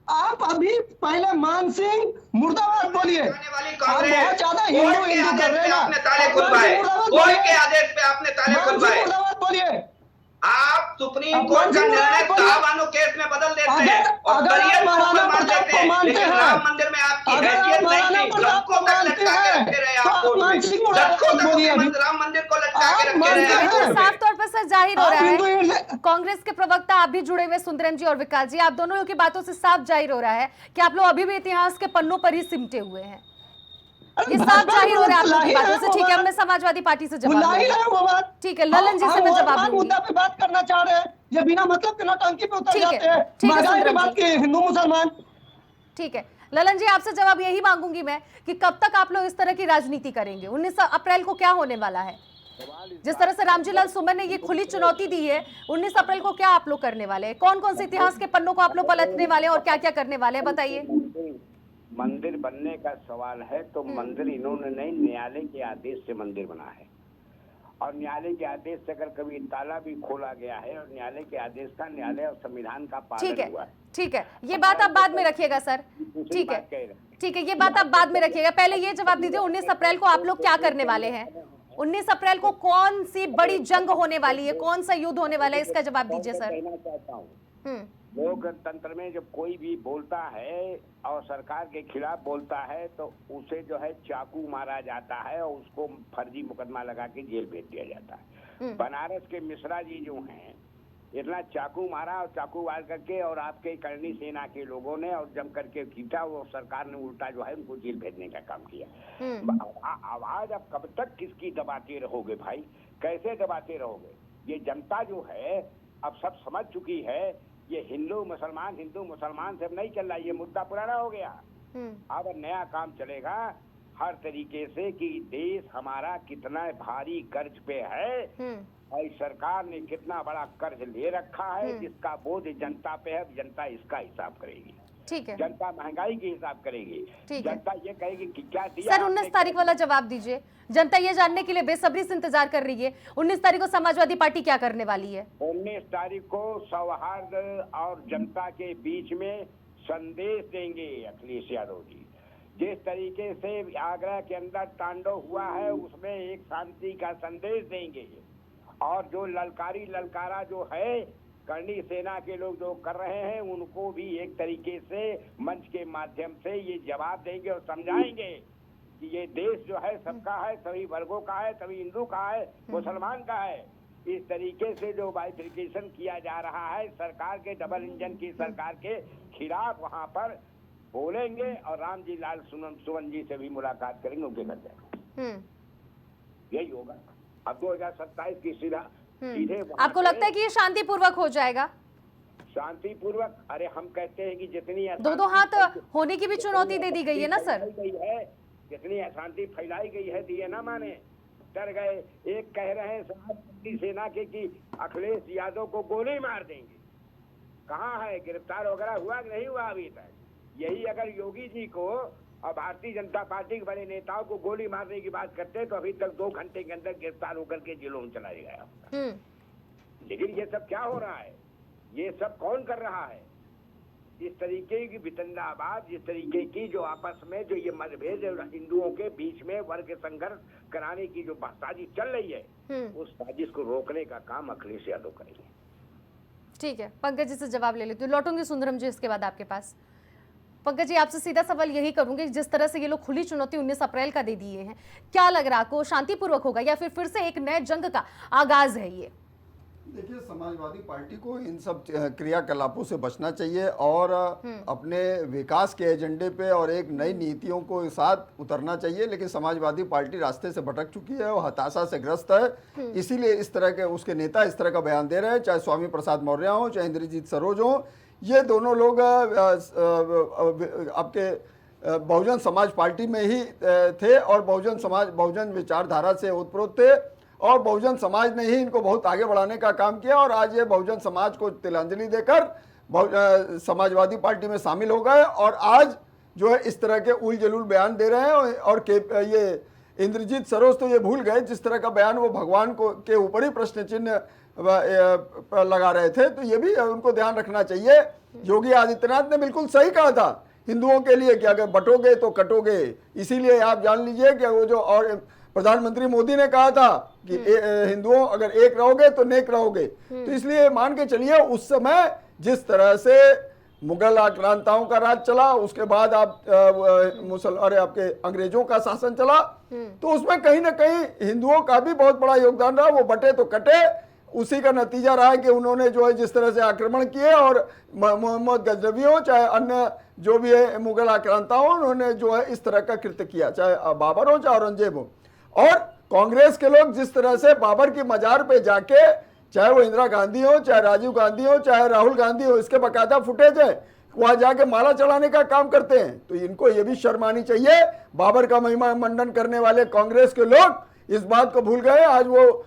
आप अभी पहले मान सिंह मुर्दाबाद बोलिए। आप बहुत ज्यादा हिंदू हिंदू कर रहे हैं ना, आपने ताले आप मान खुलवाए, सिंह मुर्दाबाद कोर्ट बोलिए, के आदेश पे आपने ताले मान सिंह खुलवाए। मुर्दाबाद बोलिए। आप सुप्रीम अब कोर्ट का मान सिंह निर्णय मुर्दाबाद बोलिए। तावानो केस में बदल देते अगर- हैं और अगर करियर आप को महाराणा मान प्रताप देते को हैं, मानते लेकिन हैं, राम मंदिर में आपकी अगर आप हैसियत नहीं महाराणा थी। प्रताप गम को को तक मानते लटका के हैं, रखे रहे तो आप आप कोर्ट में, मान सिंह जज को मुर्दाबाद तक बोलिए अभी। राम मंदिर को लटका के आप रखे मानते रहे हैं। आप कोर्ट साफ में। तौर पर सर जाहिर हो आप रहा हिंदू है, हृदय- कांग्रेस के प्रवक्ता आप भी जुड़े हुए सुंदरम जी और विकास जी, आप दोनों की बातों से साफ जाहिर हो रहा है कि आप लोग अभी भी इतिहास के पन्नों पर ही सिमटे हुए हैं। ये साफ भाजपा जाहिर हो रहा है आप को लोगों की ला ही बातों रहे से। हैं ठीक वो है, बात। मैं समाजवादी पार्टी से वो जवाब ला ही लूंगी। रहे हैं वो बात। ठीक है, ललन जी से मैं जवाब वर्तमान लूंगी। मुद्दा पे बात करना चाह रहे हैं, ये बिना मतलब के नौटंकी पे उतर ठीक है, जाते हैं। ठीक है, महंगाई पे सुंदरम बात जी। की हिंदू मुसलमान। ठीक है ललन जी, आपसे जवाब यही मांगूंगी मैं कि कब तक आप लोग इस तरह की राजनीति करेंगे? 19 अप्रैल को क्या होने वाला है? जिस तरह से रामजी लाल सुमन ने ये खुली चुनौती दी है, 19 अप्रैल को क्या आप लोग करने वाले हैं? कौन कौन से इतिहास के पन्नों को आप लोग पलटने वाले हैं और क्या क्या करने वाले हैं, बताइए। मंदिर बनने का सवाल है तो मंदिर इन्होंने नहीं, न्यायालय के आदेश से मंदिर बना है, और न्यायालय के आदेश से अगर कभी ताला भी खोला गया है और न्यायालय के आदेश का, न्यायालय और संविधान का ठीक पालन हुआ है, है। ठीक है, ये बात आप बाद में रखिएगा सर। ठीक है, ठीक है, ये बात आप बाद में रखिएगा, पहले ये जवाब दीजिए 19 अप्रैल को आप लोग क्या करने वाले हैं? 19 अप्रैल को कौन सी बड़ी जंग होने वाली है, कौन सा युद्ध होने वाला है, इसका जवाब दीजिए सर। कहना चाहता हूँ, लोकतंत्र में जब कोई भी बोलता है और सरकार के खिलाफ बोलता है तो उसे जो है चाकू मारा जाता है और उसको फर्जी मुकदमा लगा के जेल भेज दिया जाता है। बनारस के मिश्रा जी जो हैं, इतना चाकू मारा और चाकू वार करके, और आपके करनी सेना के लोगों ने और जम करके खींचा, वो सरकार ने उल्टा जो है उनको जेल भेजने का काम किया। आवाज अब कब तक किसकी दबाते रहोगे भाई, कैसे दबाते रहोगे? ये जनता जो है अब सब समझ चुकी है, ये हिंदू मुसलमान से अब नहीं चल रहा, ये मुद्दा पुराना हो गया। अब नया काम चलेगा हर तरीके से कि देश हमारा कितना भारी कर्ज पे है और सरकार ने कितना बड़ा कर्ज ले रखा है, जिसका बोझ जनता पे है। जनता इसका हिसाब करेगी, ठीक है, जनता महंगाई की हिसाब करेगी, ठीक है। जनता ये कहेगी कि क्या दिया सर 19 तारीख वाला जवाब दीजिए। जनता ये जानने के लिए बेसब्री से इंतजार कर रही है 19 तारीख को समाजवादी पार्टी क्या करने वाली है। 19 तारीख को सौहार्द और जनता के बीच में संदेश देंगे अखिलेश यादव जी। जिस तरीके से आगरा के अंदर तांडव हुआ है उसमें एक शांति का संदेश देंगे, और जो ललकारा जो है करनी सेना के लोग जो कर रहे हैं उनको भी एक तरीके से मंच के माध्यम से ये जवाब देंगे और समझाएंगे कि ये देश जो है सबका है, सभी वर्गों का है, सभी हिंदू का है, मुसलमान का है। इस तरीके से जो बाइफिकेशन किया जा रहा है सरकार के डबल इंजन की सरकार के खिलाफ वहां पर बोलेंगे, और रामजी लाल सुमन जी से भी मुलाकात करेंगे, उनके घर जाएंगे। यही होगा अब 2027 की सीधे। आपको लगता है कि ये शांतिपूर्वक हो जाएगा? शांतिपूर्वक? अरे हम कहते हैं कि जितनी दो हाथ होने की भी चुनौती दे दी गई है ना सर। जितनी अशांति फैलाई गई है दिए ना माने, डर गए। एक कह रहे हैं साहब सेना के कि अखिलेश यादव को गोली मार देंगे, कहाँ है? गिरफ्तार वगैरह हुआ कि नहीं हुआ अभी तक? यही अगर योगी जी को और भारतीय जनता पार्टी के बड़े नेताओं को गोली मारने की बात करते हैं तो अभी तक 2 घंटे के अंदर गिरफ्तार होकर के जेलों में चला गया। लेकिन ये सब क्या हो रहा है? ये सब कौन कर रहा है? इस तरीके की वितंडावाद, जिस तरीके की जो आपस में जो ये मतभेद हिंदुओं के बीच में वर्ग संघर्ष कराने की जो साजिश चल रही है, उस साजिश को रोकने का काम अखिलेश यादव करेंगे। ठीक है, पंकज जी से जवाब ले लेती हूँ, लौटूंगी सुंदरम जी इसके बाद आपके पास। पंकज जी आपसे सीधा सवाल यही करूंगी, जिस तरह से ये लोग खुली चुनौती 19 अप्रैल का दे दिए हैं, क्या लग रहा आपको शांतिपूर्वक होगा या फिर से एक नए जंग का आगाज है ये? देखिए, समाजवादी पार्टी को इन सब क्रियाकलापों से बचना चाहिए और अपने विकास के एजेंडे पे और एक नई नीतियों को साथ उतरना चाहिए। लेकिन समाजवादी पार्टी रास्ते से भटक चुकी है और हताशा से ग्रस्त है, इसीलिए इस तरह के उसके नेता इस तरह का बयान दे रहे हैं। चाहे स्वामी प्रसाद मौर्य हो, चाहे इंद्रजीत सरोज हो, ये दोनों लोग आपके बहुजन समाज पार्टी में ही थे और बहुजन विचारधारा से ओतप्रोत थे और बहुजन समाज ने ही इनको बहुत आगे बढ़ाने का काम किया और आज ये बहुजन समाज को तिलांजलि देकर समाजवादी पार्टी में शामिल हो गए और आज जो है इस तरह के उल जलूल बयान दे रहे हैं। और ये इंद्रजीत सरोज तो ये भूल गए जिस तरह का बयान वो भगवान को के ऊपर ही प्रश्न चिन्ह लगा रहे थे, तो ये भी उनको ध्यान रखना चाहिए। योगी आदित्यनाथ ने बिल्कुल सही कहा था हिंदुओं के लिए कि अगर बटोगे तो कटोगे, इसीलिए आप जान लीजिए कि वो जो और प्रधानमंत्री मोदी ने कहा था कि हिंदुओं अगर एक रहोगे तो नेक रहोगे। तो इसलिए मान के चलिए उस समय जिस तरह से मुगल आक्रांताओं का राज चला, उसके बाद आप आपके अंग्रेजों का शासन चला, तो उसमें कहीं ना कहीं हिंदुओं का भी बहुत बड़ा योगदान रहा। वो बटे तो कटे, उसी का नतीजा रहा है कि उन्होंने जो है जिस तरह से आक्रमण किए और मोहम्मद गजनवी हो चाहे अन्य जो भी है मुगल आक्रांता हो, उन्होंने जो है इस तरह का कृत्य किया, चाहे बाबर हो चाहे औरंगजेब हो। और कांग्रेस के लोग जिस तरह से बाबर की मजार पे जाके, चाहे वो इंदिरा गांधी हो, चाहे राजीव गांधी हो, चाहे राहुल गांधी हो, इसके बाकायदा फुटेज है, वहां जाके माला चढ़ाने का काम करते हैं। तो इनको ये भी शर्म आनी चाहिए। बाबर का महिमा मंडन करने वाले कांग्रेस के लोग इस बात को भूल गए, आज वो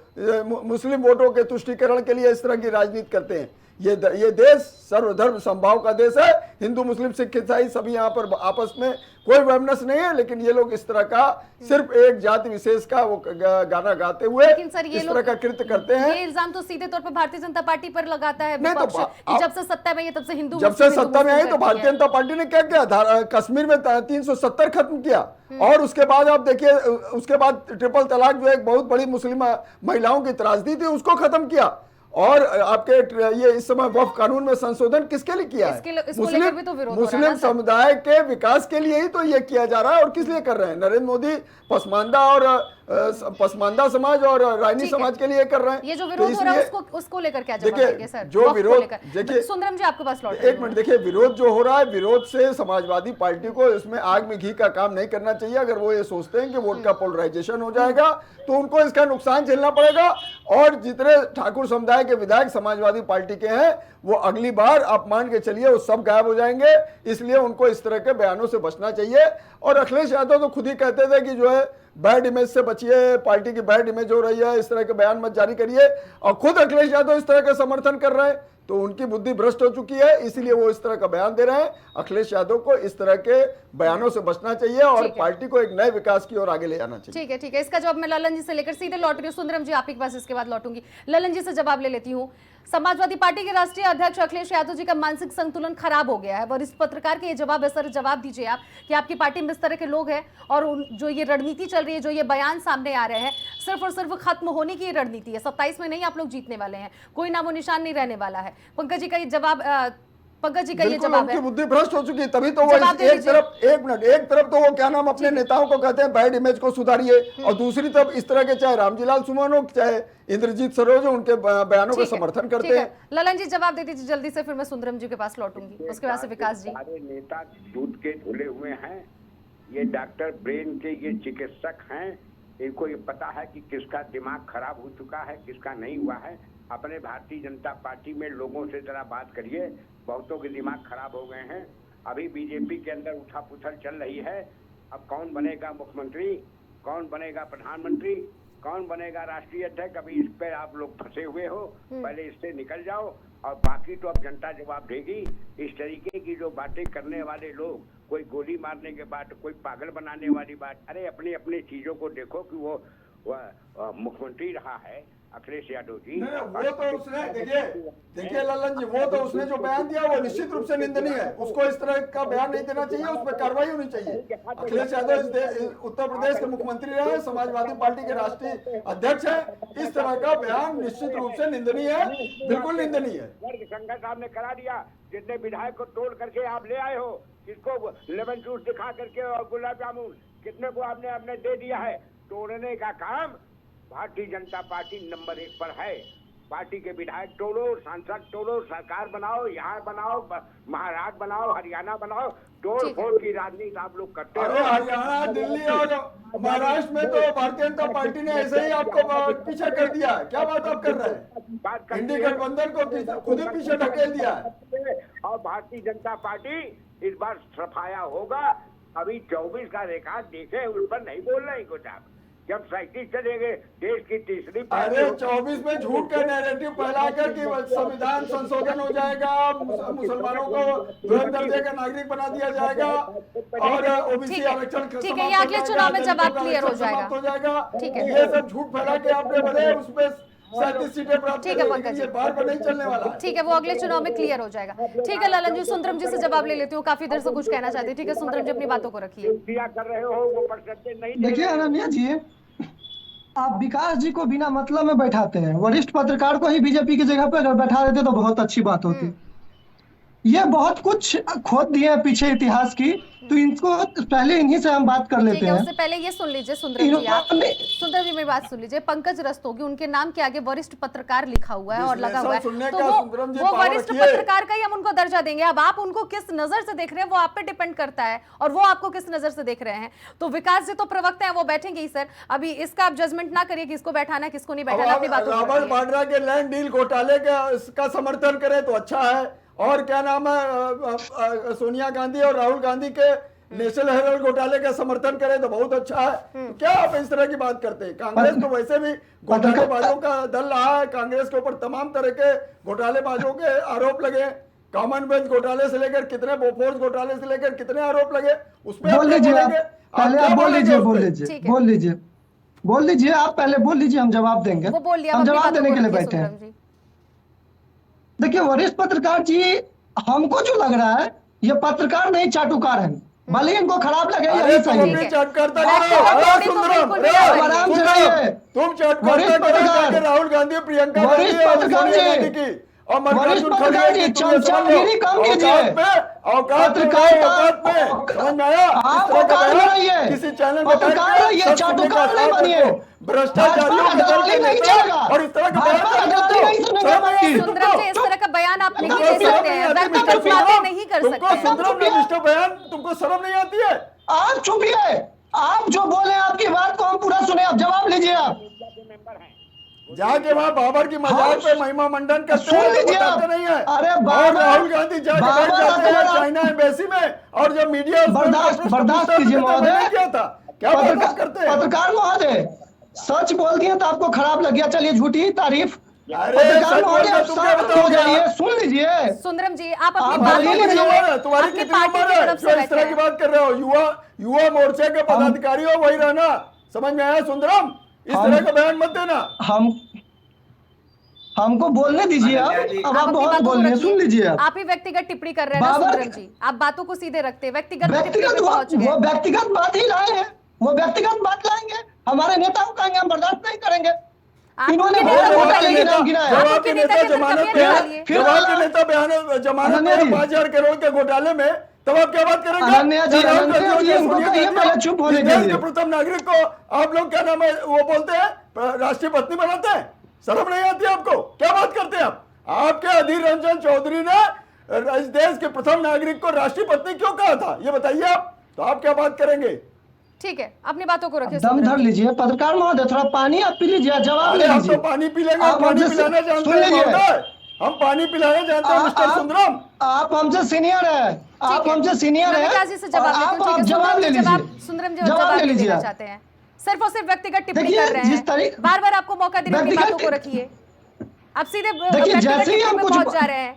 मुस्लिम वोटों के तुष्टीकरण के लिए इस तरह की राजनीति करते हैं। ये देश सर्वधर्म संभाव का देश है, हिंदू मुस्लिम सिख ईसाई सभी यहाँ पर आपस में कोई वैमनस नहीं है, लेकिन ये लोग इस तरह का सिर्फ एक जाति विशेष का वो गाना गाते हुए इस तरह का कृत्य करते हैं। ये इल्जाम तो सीधे तौर पर भारतीय जनता पार्टी पर लगाता है नहीं, तो कि जब से सत्ता में है तब से हिंदू जब से सत्ता में आई तो भारतीय जनता पार्टी ने क्या किया, कश्मीर में 370 खत्म किया और उसके बाद आप देखिए उसके बाद ट्रिपल तलाक जो एक बहुत बड़ी मुस्लिम महिलाओं की त्रासदी थी उसको खत्म किया। और आपके ये इस समय वक्फ कानून में संशोधन किसके लिए किया है? मुस्लिम समुदाय के विकास के लिए ही तो ये किया जा रहा है। और किस लिए कर रहे हैं? नरेंद्र मोदी पसमानदा समाज और रानी समाज के लिए कर रहे हैं। ये जो विरोध हो रहा है उसको लेकर क्या जवाब देंगे सर? जो विरोध, देखिए सुंदरम जी आपके पास लौट एक मिनट, देखिए विरोध जो हो रहा है, विरोध से समाजवादी पार्टी को इसमें आग में घी का काम नहीं करना चाहिए। अगर वो ये सोचते हैं कि वोट का पोलराइजेशन हो जाएगा तो उनको इसका नुकसान झेलना पड़ेगा। और जितने ठाकुर समुदाय के विधायक समाजवादी पार्टी के हैं वो अगली बार आप मान के चलिए वो सब गायब हो जाएंगे। इसलिए उनको इस तरह के बयानों से बचना चाहिए। और अखिलेश यादव तो खुद ही कहते थे कि जो है बैड इमेज से बचिए, पार्टी की बैड इमेज हो रही है, इस तरह के बयान मत जारी करिए। और खुद अखिलेश यादव इस तरह का समर्थन कर रहे हैं, तो उनकी बुद्धि भ्रष्ट हो चुकी है, इसीलिए वो इस तरह का बयान दे रहे हैं। अखिलेश यादव को इस तरह के बयानों से बचना चाहिए और पार्टी को एक नए विकास की ओर आगे ले जाना चाहिए। ठीक है, ठीक है। इसका जवाब मैं ललन जी से लेकर सीधे लौट रही हूँ। सुंदरम जी आप के पास इसके बाद लौटूंगी। ललन जी से जवाब ले लेती हूँ। समाजवादी पार्टी के राष्ट्रीय अध्यक्ष अखिलेश यादव जी का मानसिक संतुलन खराब हो गया है। और इस पत्रकार के ये जवाब दीजिए आप कि आपकी पार्टी में इस तरह के लोग हैं और जो ये रणनीति चल रही है, जो ये बयान सामने आ रहे हैं, सिर्फ और सिर्फ खत्म होने की रणनीति है। 27 में नहीं आप लोग जीतने वाले हैं, कोई नामो निशान नहीं रहने वाला है। पंकज जी का ये जवाब है, बुद्धि भ्रष्ट हो चुकी है। तभी तो वो एक तरफ तो वो क्या नाम अपने नेताओं को कहते हैं बैड इमेज को सुधारिए और दूसरी तरफ इस तरह के चाहे रामजीलाल सुमन हो चाहे इंद्रजीत सरोज उनके बयानों का समर्थन करते हैं। ललन जी जवाब दे दीजिए जल्दी से, फिर मैं सुंदरम जी के पास लौटूंगी, उसके बाद से विकास जी। सारे नेता दूध के धुले हुए हैं, ये डॉक्टर ब्रेन के ये चिकित्सक हैं, इनको ये पता है कि किसका दिमाग खराब हो चुका है किसका नहीं हुआ है। अपने भारतीय जनता पार्टी में लोगों से जरा बात करिए, बहुतों के दिमाग खराब हो गए हैं। अभी बीजेपी के अंदर उथल-पुथल चल रही है। अब कौन बनेगा मुख्यमंत्री, कौन बनेगा प्रधानमंत्री, कौन बनेगा राष्ट्रीय अध्यक्ष, अभी इस पे आप लोग फंसे हुए हो। पहले इससे निकल जाओ और बाकी तो अब जनता जवाब देगी। इस तरीके की जो बातें करने वाले लोग, कोई गोली मारने के बाद, कोई पागल बनाने वाली बात, अरे अपनी अपनी चीजों को देखो कि वो मुख्यमंत्री रहा है, अखिलेश यादव जी। वो तो उसने देखिए ललन जी, वो तो उसने जो बयान दिया वो निश्चित रूप से निंदनीय है। उसको इस तरह का बयान नहीं देना चाहिए, उस पर कार्रवाई होनी चाहिए। अखिलेश यादव उत्तर प्रदेश के मुख्यमंत्री रहे, समाजवादी पार्टी के राष्ट्रीय अध्यक्ष है। इस तरह का बयान निश्चित रूप से निंदनीय है, बिल्कुल निंदनीय है। वर्ग संघ साहब ने करा दिया, जितने विधायक को तोड़ करके आप ले आए हो, किसको लेमन जूस दिखा करके और गुलाब जामुन कितने को आपने दे दिया है। तोड़ने का काम भारतीय जनता पार्टी नंबर 1 पर है। पार्टी के विधायक तोड़ो, सांसद तोड़ो, सरकार बनाओ, यहाँ बनाओ, महाराष्ट्र बनाओ, हरियाणा बनाओ, तोड़ फोड़ की राजनीति आप लोग करते हो। अरे हरियाणा, दिल्ली और महाराष्ट्र में तो भारतीय जनता पार्टी ने ऐसे ही आपको पीछे कर दिया है। क्या बात आप कर रहे हैं? इंडी गठबंधन को खुद ही पीछे ढकेल दिया है। और भारतीय जनता पार्टी इस बार सफाया होगा। अभी 24 का रिकॉर्ड देखे, उस पर नहीं बोल रहे कुछ आप। जब 37 चलेंगे, देश की तीसरी पार्टी। अरे 24 में झूठ का नैरेटिव फैलाकर कि संविधान संशोधन हो जाएगा, मुसलमानों को दुल्हन दर्जे का नागरिक बना दिया जाएगा और ओबीसी आरक्षण ठीक है, ये अगले चुनाव में जब आप क्लियर हो जाएगा। ठीक है, ये सब झूठ फैला के आपने भले उसमें 37 सीटें प्राप्त ठीक है पंकज जी, बार बार नहीं चलने वाला है। ठीक है, वो अगले चुनाव में क्लियर हो जाएगा। ठीक है ललन जी, सुंदरम जी से जवाब ले लेती हूँ, काफी देर से कुछ कहना चाहते हैं। ठीक है सुंदरम जी, अपनी बातों को रखिए। कर रहे हो वो परसेंटेज नहीं। देखिए अनन्या जी, आप विकास जी को बिना मतलब में बैठाते हैं। वरिष्ठ पत्रकार को ही बीजेपी की जगह पर अगर बैठा देते तो बहुत अच्छी बात होती। ये बहुत कुछ खोद दिए हैं पीछे इतिहास की, तो इनको पहले इन्हीं से हम बात कर लेते हैं। उससे पहले ये सुन लीजिए सुंदरम जी, आप सुंदरम जी मेरी बात सुन लीजिए। पंकज रस्तोगी, उनके नाम के आगे वरिष्ठ पत्रकार लिखा हुआ है और लगा हुआ है, तो वो वरिष्ठ पत्रकार का ही हम उनको दर्जा देंगे। अब आप उनको किस नजर से देख रहे हैं वो आप पे डिपेंड करता है, और वो आपको किस नजर से देख रहे हैं। तो विकास जी तो प्रवक्ता है, वो बैठेंगे ही सर। अभी इसका आप जजमेंट ना करिए किसको बैठाना किसको नहीं बैठाना, अपनी बातों को रॉबर्ट वाड्रा के लैंड डील घोटाले का समर्थन करें तो अच्छा है, और क्या नाम है सोनिया गांधी और राहुल गांधी के नेशनल हेराल्ड घोटाले का समर्थन करें तो बहुत अच्छा है। तो क्या आप इस तरह की बात करते हैं? कांग्रेस तो वैसे भी घोटालेबाजों का दल रहा है। कांग्रेस के ऊपर तमाम तरह के घोटालेबाजों के आरोप लगे। कॉमनवेल्थ घोटाले से लेकर कितने, बोफोर्स घोटाले से लेकर कितने आरोप लगे, उसमें बोल लीजिए आप पहले बोल लीजिए, हम जवाब देंगे। वो बोल लिया, हम जवाब देने के लिए बैठे हैं। देखिए वरिष्ठ पत्रकार जी, हमको जो लग रहा है ये पत्रकार नहीं चाटुकार है। भले ही इनको खराब लगे यही सही है। राहुल गांधी, प्रियंका वरिष्ठ पत्रकार जी, वरिष्ठ पत्रकार जी चमचागिरी कम कीजिए। किसी चैनल पत्रकार रहिए, चाटुकार नहीं बनिए। भ्रष्टाचारी नहीं चलेगा। और इस तरह सुंदरम जी, इस तरह का बयान आप नहीं दे सकते हैं, व्यक्तिगत बातें नहीं कर सकते। सुंदरम ने मिस्टर बयान, तुमको शर्म नहीं आती है? आप चुपिए, आप जो बोले आपकी बात को हम पूरा सुने, आप जवाब लीजिए। आप जाके वहाँ बाबर की मजार पे महिमा मंडन करते हैं, बताते नहीं है। अरे और राहुल गांधी जाके बैठ जाते हैं चाइना एम्बेसी में, और जब मीडिया बर्दाश्त कीजिए महोदय, क्या था, क्या बर्दाश्त करते हैं? पत्रकार महोदय सच बोल दिए तो आपको खराब लग गया, चलिए झूठी तारीफ। पत्रकार महोदय हो जाइए, सुन लीजिए। सुंदरम जी, आप अपनी तुम्हारी कितनी उम्र है जो इस तरह की बात कर रहे हो? युवा मोर्चे के पदाधिकारी हो, वही रहना। समझ में आया सुंदरम? इस तरह का बयान मत देना। हमको बोलने दीजिए। अब आप बहुत बोल रहे हैं, सुन लीजिए। आप ही व्यक्तिगत टिप्पणी कर रहे हैं ना सुंदरम जी, आप बातों को सीधे रखते हैं, व्यक्तिगत वो व्यक्तिगत बात ही लाए हैं, वो व्यक्तिगत बात लाएंगे। हमारे नेता को कहेंगे हम बर्दाश्त नहीं करेंगे। इन्होंने जमानत में 5,000 करोड़ के घोटाले में, तब आप क्या बात करेंगे? चुप होने के प्रथम नागरिक को आप लोग क्या नाम है वो बोलते हैं, राष्ट्रीय पत्नी बनाते हैं। शर्म नहीं आती आपको? क्या बात करते हैं आप? आपके अधीर रंजन चौधरी ने इस देश के प्रथम नागरिक को राष्ट्रीय पत्नी क्यों कहा था, ये बताइए आप। तो आप क्या बात करेंगे? ठीक है, अपनी बातों को रखिए। दम धर लीजिए पत्रकार महोदय, थोड़ा पानी आप पी लीजिए, जवाब ले लीजिए। हम तो पानी पी लेंगे, पानी पिलाना जानते हैं, हम पानी पिलाना जानते हैं मिस्टर सुंदरम। आप हमसे सीनियर है, आप हमसे सीनियर है, आप जवाब ले लीजिए। सुंदरम जी जवाब ले लीजिए। चाहते हैं सिर्फ और सिर्फ व्यक्तिगत टिप्पणी कर रहे हैं, बार बार आपको मौका देने की बातों को रखिए। आप सीधे जैसे ही हम पहुंच जा रहे हैं।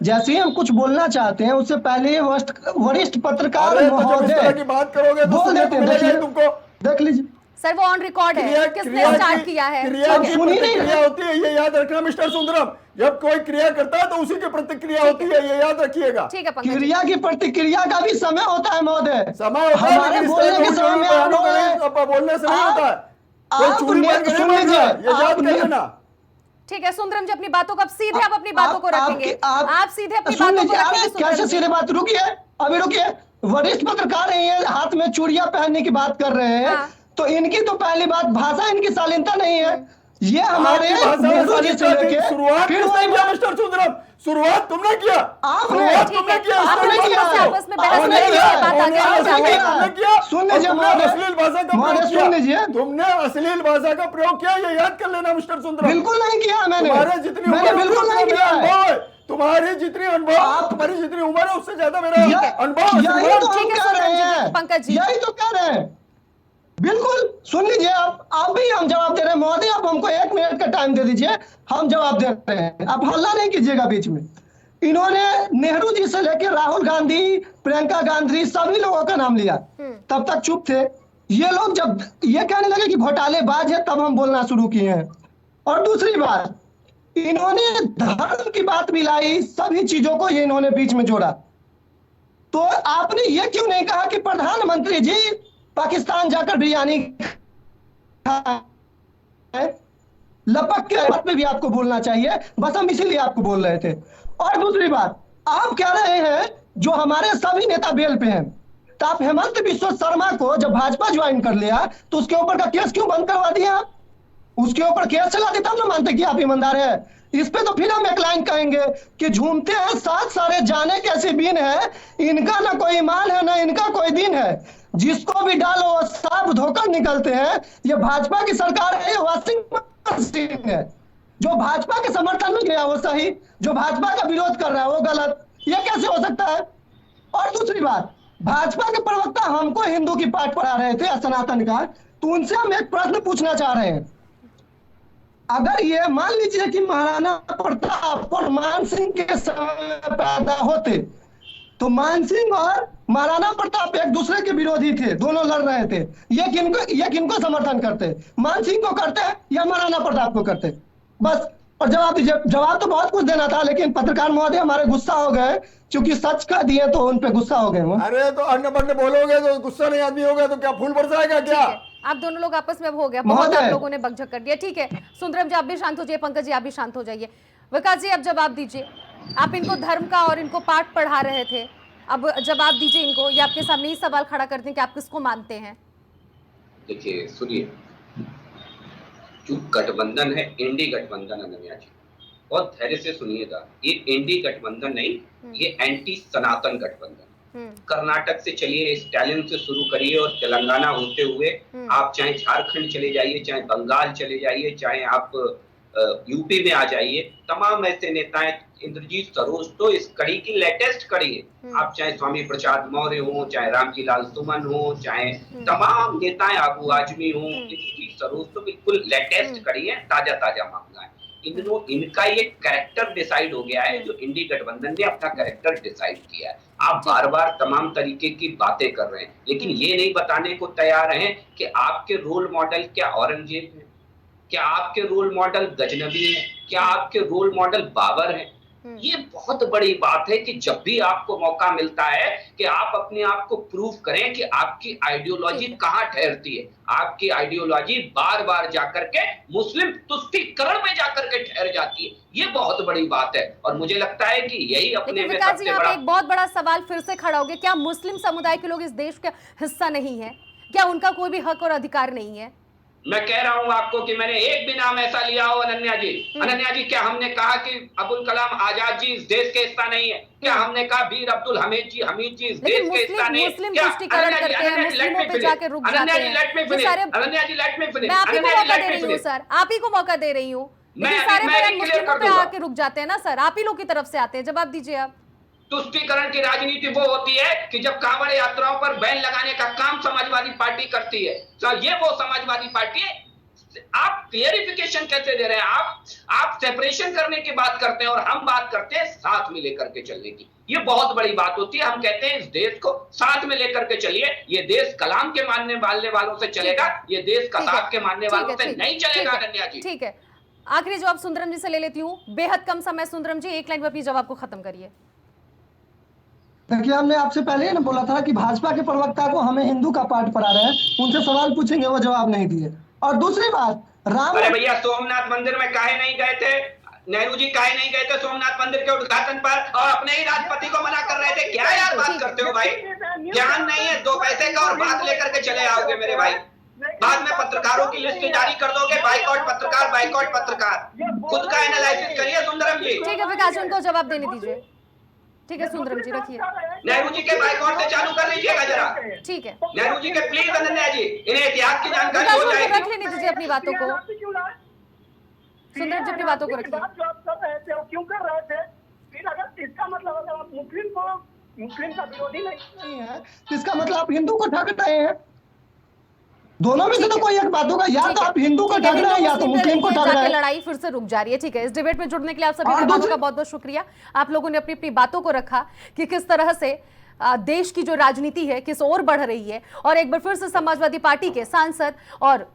जैसे ही हम कुछ बोलना चाहते हैं उससे पहले वरिष्ठ पत्रकार महोदय की बात करोगे तो बोल देते हैं। तुमको देख लीजिए सर वो ऑन रिकॉर्ड है, क्रिया किसने क्रिया स्टार्ट की किया है? क्रिया की सुनी नहीं प्रतिक्रिया है। होती है, ये याद रखना मिस्टर सुंदरम। जब कोई क्रिया करता है तो उसी की प्रतिक्रिया होती है, ये याद रखिएगा। ठीक है पंकज जी। क्रिया की प्रतिक्रिया का भी समय होता है महोदय। समय होता है, हमारे लेकिन इस बोलने तरह के के समय में बयानों आप का बोले। नहीं, बोलने से नहीं आप- होता है। कोई आप चूड़ी बांध के नहीं सुन बोल रहा है, लीजिए, ये याद आप कर लेना। ठीक है सुंदरम जी, अपनी बातों को अब सीधे आप अपनी बातों को रखेंगे, आप सीधे अपनी सुन बातों को लीजिए, रखेंगे अरे कैसे सुंदरम जी। सीधे बात, रुकिए अभी रुकिए। वरिष्ठ पत्रकार हैं, ये हाथ में चूड़ियां पहनने की बात कर रहे हैं। हाँ। तो इनकी तो पहली बात, भाषा इनकी शालीनता नहीं है। ये हमारे आपकी भाषा में नेहरू जी से शालीनता थी, लेके शुरुआत फिर किसने वो किया मिस्टर सुंदरम? शुरुआत तुमने किया, आपने। शुरुआत ठीक तुमने है, किया। आपने इसमें किया, बात है। आपस में बहस आपने नहीं किया, की, बात आगे आपने नहीं किया, जाएगा। तुमने किया, सुन और लीजिए तुमने महोदय। अश्लील भाषा का महोदय, प्रयोग सुन लीजिए। किया, तुमने अश्लील भाषा का प्रयोग किया, ये याद कर लेना मिस्टर सुंदरम। बिल्कुल नहीं किया मैंने, तुम्हारे जितनी मैंने उम्र है, बिल्कुल उतना नहीं मेरा किया है। अनुभव है। तुम्हारी जितनी अनुभव, आप- तुम्हारी जितनी उम्र है उससे ज्यादा मेरा ये- अनुभव है, यही श्रीमान। तो हम ठीक है, कह सुंदरम रहे जी, हैं, पंकज जी। यही तो कह रहे हैं। बिल्कुल सुन लीजिए, आप भी हम जवाब दे रहे हैं महोदय। आप हमको 1 मिनट का टाइम दे दीजिए, हम जवाब दे रहे हैं। आप हल्ला नहीं कीजिएगा बीच में। इन्होंने नेहरू जी से लेकर राहुल गांधी, प्रियंका गांधी, सभी लोगों का नाम लिया, तब तक चुप थे। ये लोग जब ये कहने लगे कि घोटालेबाज है, तब हम बोलना शुरू किए हैं। और दूसरी बात, इन्होंने धर्म की बात मिलाई, सभी चीजों को ये इन्होंने बीच में जोड़ा। तो आपने ये क्यों नहीं कहा कि प्रधानमंत्री जी पाकिस्तान जाकर बिरयानी खाए? लपक के बात में भी आपको बोलना चाहिए, बस हम इसीलिए आपको बोल रहे थे। और दूसरी बात, आप कह रहे हैं जो हमारे सभी नेता बेल पे हैं, तो आप हेमंत बिश्व शर्मा को जब भाजपा ज्वाइन कर लिया तो उसके ऊपर का केस क्यों बंद करवा दिया आप? उसके ऊपर केस चला देता हम ना मानते कि आप ईमानदार है। इस पे तो फिर हम एक लाइन कहेंगे कि झूमते हैं साथ सारे जाने कैसे बीन है, इनका ना कोई ईमान है ना इनका कोई दिन है, जिसको भी डालो वो साफ धोकर निकलते हैं। ये भाजपा की सरकार है, ये वॉशिंग मशीन है। जो भाजपा के समर्थन में गया वो सही, जो भाजपा का विरोध कर रहा है वो गलत। ये कैसे हो सकता है? और दूसरी बात, भाजपा के प्रवक्ता हमको हिंदू की पाठ पढ़ा रहे थे, सनातन का, तो उनसे हम एक प्रश्न पूछना चाह रहे हैं। अगर ये मान लीजिए कि महाराणा प्रताप और मान सिंह के समय में पैदा होते, तो मान सिंह और महाराणा प्रताप एक दूसरे के विरोधी थे, दोनों लड़ रहे थे। ये किनको समर्थन करते? मान सिंह को करते या महाराणा प्रताप को करते? बस। और जवाब दीजिए। जवाब तो बहुत कुछ देना था, लेकिन पत्रकार महोदय हमारे गुस्सा हो गए, क्योंकि सच का दिए तो उन पे गुस्सा हो गए वो। अरे तो अन्य बन्ने बोलोगे तो गुस्सा नहीं आदमी होगा तो क्या फूल बरसाएगा क्या? आप दोनों लोग आपस में अब हो गया, बहुत महोदय। आप लोगों ने बकझक कर दिया। ठीक है सुंदरम जी, आप भी शांत हो जाइए, पंकज जी आप भी शांत हो जाइए। विकास जी अब जवाब दीजिए। आप इनको धर्म का और इनको पाठ पढ़ा रहे थे, अब जवाब दीजिए इनको। ये आपके सामने ही सवाल खड़ा करते हैं कि आप किसको मानते हैं? देखिए सुनिए, जो गठबंधन है, इंडी गठबंधन, अनन्या जी बहुत धैर्य से सुनिएगा। ये इंडी गठबंधन नहीं, ये एंटी सनातन गठबंधन। कर्नाटक से चलिए, स्टालिन से शुरू करिए और तेलंगाना होते हुए आप चाहे झारखंड चले जाइए, चाहे बंगाल चले जाइए, चाहे आप यूपी में आ जाइए, तमाम ऐसे नेताएं, इंद्रजीत सरोज तो इस कड़ी की लेटेस्ट कड़ी है। आप चाहे स्वामी प्रसाद मौर्य हो, चाहे रामजी लाल सुमन हो, चाहे तमाम नेताएं, आबू आजमी हो, इंद्रजीत सरोज तो बिल्कुल लेटेस्ट कड़ी है, ताजा ताजा मामला है। इनका ये कैरेक्टर डिसाइड हो गया है, जो इंडी गठबंधन ने अपना कैरेक्टर डिसाइड किया है। आप बार बार तमाम तरीके की बातें कर रहे हैं, लेकिन ये नहीं बताने को तैयार हैं कि आपके रोल मॉडल क्या औरंगजेब है, क्या आपके रोल मॉडल गजनबी है, क्या आपके रोल मॉडल बाबर है। ये बहुत बड़ी बात है कि जब भी आपको मौका मिलता है कि आप अपने आप को प्रूव करें कि आपकी आइडियोलॉजी कहाँ ठहरती है। आपकी आइडियोलॉजी बार बार जाकर के मुस्लिम तुष्टीकरण में जाकर के ठहर जाती है। ये बहुत बड़ी बात है और मुझे लगता है कि यही अपने लेकिन में विकास जी सबसे यहाँ बड़ा पे एक बहुत बड़ा सवाल फिर से खड़ा हो गया, क्या मुस्लिम समुदाय के लोग इस देश का हिस्सा नहीं है? क्या उनका कोई भी हक और अधिकार नहीं है? मैं कह रहा हूं आपको कि मैंने एक भी नाम ऐसा लिया हो अनन्या जी। अनन्या जी, क्या हमने कहा कि अबुल कलाम आजाद जी इस देश के हिस्सा नहीं है? क्या हमने कहा वीर अब्दुल हमीद जी इस देश के हिस्सा नहीं है? मुस्लिम तुष्टीकरण करते हैं, मुस्लिमों पे जाके रुक जाते हैं। अनन्या जी लेट मी फिनिश। मैं आप ही को मौका दे रही हूँ सर, आप ही को मौका दे रही हूँ। लेकिन सारे बयान मुस्लिमों पे आके रुक जाते हैं ना सर, आप ही लोग की तरफ से आते हैं। जवाब दीजिए आप। तुष्टीकरण की राजनीति वो होती है कि जब कांवड़ यात्राओं पर बैन लगाने का काम समाजवादी पार्टी करती है, तो ये वो समाजवादी पार्टी है। आप क्लियरिफिकेशन कैसे दे रहे हैं? आप सेपरेशन करने की बात करते हैं और हम बात करते हैं साथ में लेकर के चलने की। ये बहुत बड़ी बात होती है। हम कहते हैं इस देश को साथ में लेकर के चलिए। ये देश कलाम के मानने वालों से चलेगा, ये देश कसाब के मानने वालों से नहीं चलेगा। अनन्या जी, ठीक है, आखिरी जवाब सुंदरम जी से ले लेती हूँ। बेहद कम समय सुंदरम जी, एक लाइन में अपनी जवाब को खत्म करिए। देखिए, हमने आपसे पहले ही ना बोला था कि भाजपा के प्रवक्ता को हमें हिंदू का पाठ पढ़ा रहे हैं, उनसे सवाल पूछेंगे वो जवाब नहीं दिए। और दूसरी बात, अरे भैया सोमनाथ मंदिर में काहे नहीं गए थे? नेहरू जी काहे नहीं गए थे सोमनाथ मंदिर के उद्घाटन पर और अपने ही राष्ट्रपति को मना कर रहे थे? क्या यार बात करते हो भाई, ज्ञान नहीं है, 2 पैसे का और बात लेकर के चले आओगे मेरे भाई। बाद में पत्रकारों की लिस्ट जारी कर दोगे, बाइकआउट पत्रकार। खुद का एनालिसिस करिए सुंदरम जी। ठीक है विकास जी, उनको जवाब देने दीजिए। ठीक है सुंदरम जी, रखिए। नेहरू जी के बाइकआउट से चालू कर लीजिएगा जरा। ठीक है नेहरू जी के प्लीज अनन्या जी, इन्हें इतिहास की जानकारी विकास हो जी, जाएगी। रख लेने दीजिए अपनी बातों को। सुंदरम जी अपनी बातों को रखिए। जो आप कर रहे थे, क्यों कर रहे थे? फिर अगर इसका मतलब अगर आप मुस्लिम का विरोधी नहीं है, तो इसका मतलब आप हिंदू को ठग रहे हैं। दोनों में से तो कोई एक बात होगा, या तो आप हिंदू को ठग रहे हैं या तो मुस्लिम को ठग रहे हैं। लड़ाई फिर से रुक जा रही है। ठीक है, इस डिबेट में जुड़ने के लिए आप सभी मेहमानों का बहुत बहुत शुक्रिया। आप लोगों ने अपनी अपनी बातों को रखा कि किस तरह से देश की जो राजनीति है किस ओर बढ़ रही है। और एक बार फिर से समाजवादी पार्टी के सांसद और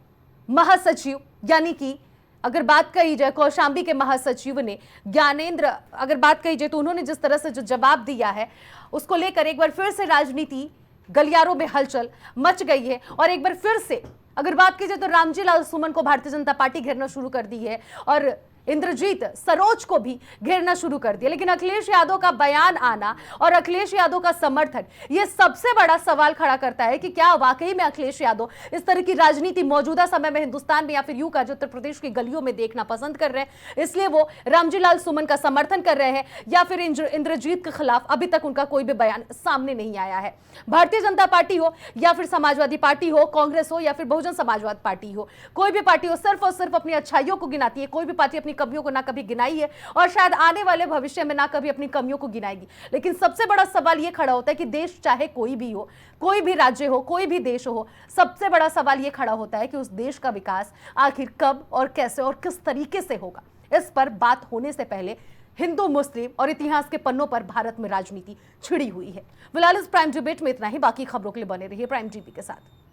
महासचिव, यानी कि अगर बात कही जाए कौशाम्बी के महासचिव ने ज्ञानेंद्र, अगर बात कही जाए तो उन्होंने जिस तरह से जो जवाब दिया है उसको लेकर एक बार फिर से राजनीति गलियारों में हलचल मच गई है। और एक बार फिर से अगर बात की जाए तो रामजी लाल सुमन को भारतीय जनता पार्टी घेरना शुरू कर दी है और इंद्रजीत सरोज को भी घेरना शुरू कर दिया। लेकिन अखिलेश यादव का बयान आना और अखिलेश यादव का समर्थन, ये सबसे बड़ा सवाल खड़ा करता है कि क्या वाकई में अखिलेश यादव इस तरह की राजनीति मौजूदा समय में हिंदुस्तान में या फिर यूं का जो उत्तर प्रदेश की गलियों में देखना पसंद कर रहे हैं, इसलिए वो रामजी लाल सुमन का समर्थन कर रहे हैं, या फिर इंद्रजीत के खिलाफ अभी तक उनका कोई भी बयान सामने नहीं आया है। भारतीय जनता पार्टी हो या फिर समाजवादी पार्टी हो, कांग्रेस हो या फिर बहुजन समाजवाद पार्टी हो, कोई भी पार्टी हो सिर्फ और सिर्फ अपनी अच्छाइयों को गिनाती है। कोई भी पार्टी अपनी कमियों को ना कभी गिनाई है और शायद आने वाले भविष्य में ना कभी अपनी कमियों को गिनाएगी। लेकिन सबसे बड़ा सवाल यह खड़ा होता है कि देश चाहे कोई भी हो, कोई भी राज्य हो, कोई भी देश हो, सबसे बड़ा सवाल यह खड़ा होता है कि उस देश का विकास आखिर कब और कैसे और किस तरीके से होगा। इस पर बात होने से पहले हिंदू, मुस्लिम और इतिहास के पन्नों पर भारत में राजनीति छिड़ी हुई है। फिलहाल इस प्राइम डिबेट में इतना ही। बाकी खबरों के लिए बने रहिए प्राइम टीवी के साथ।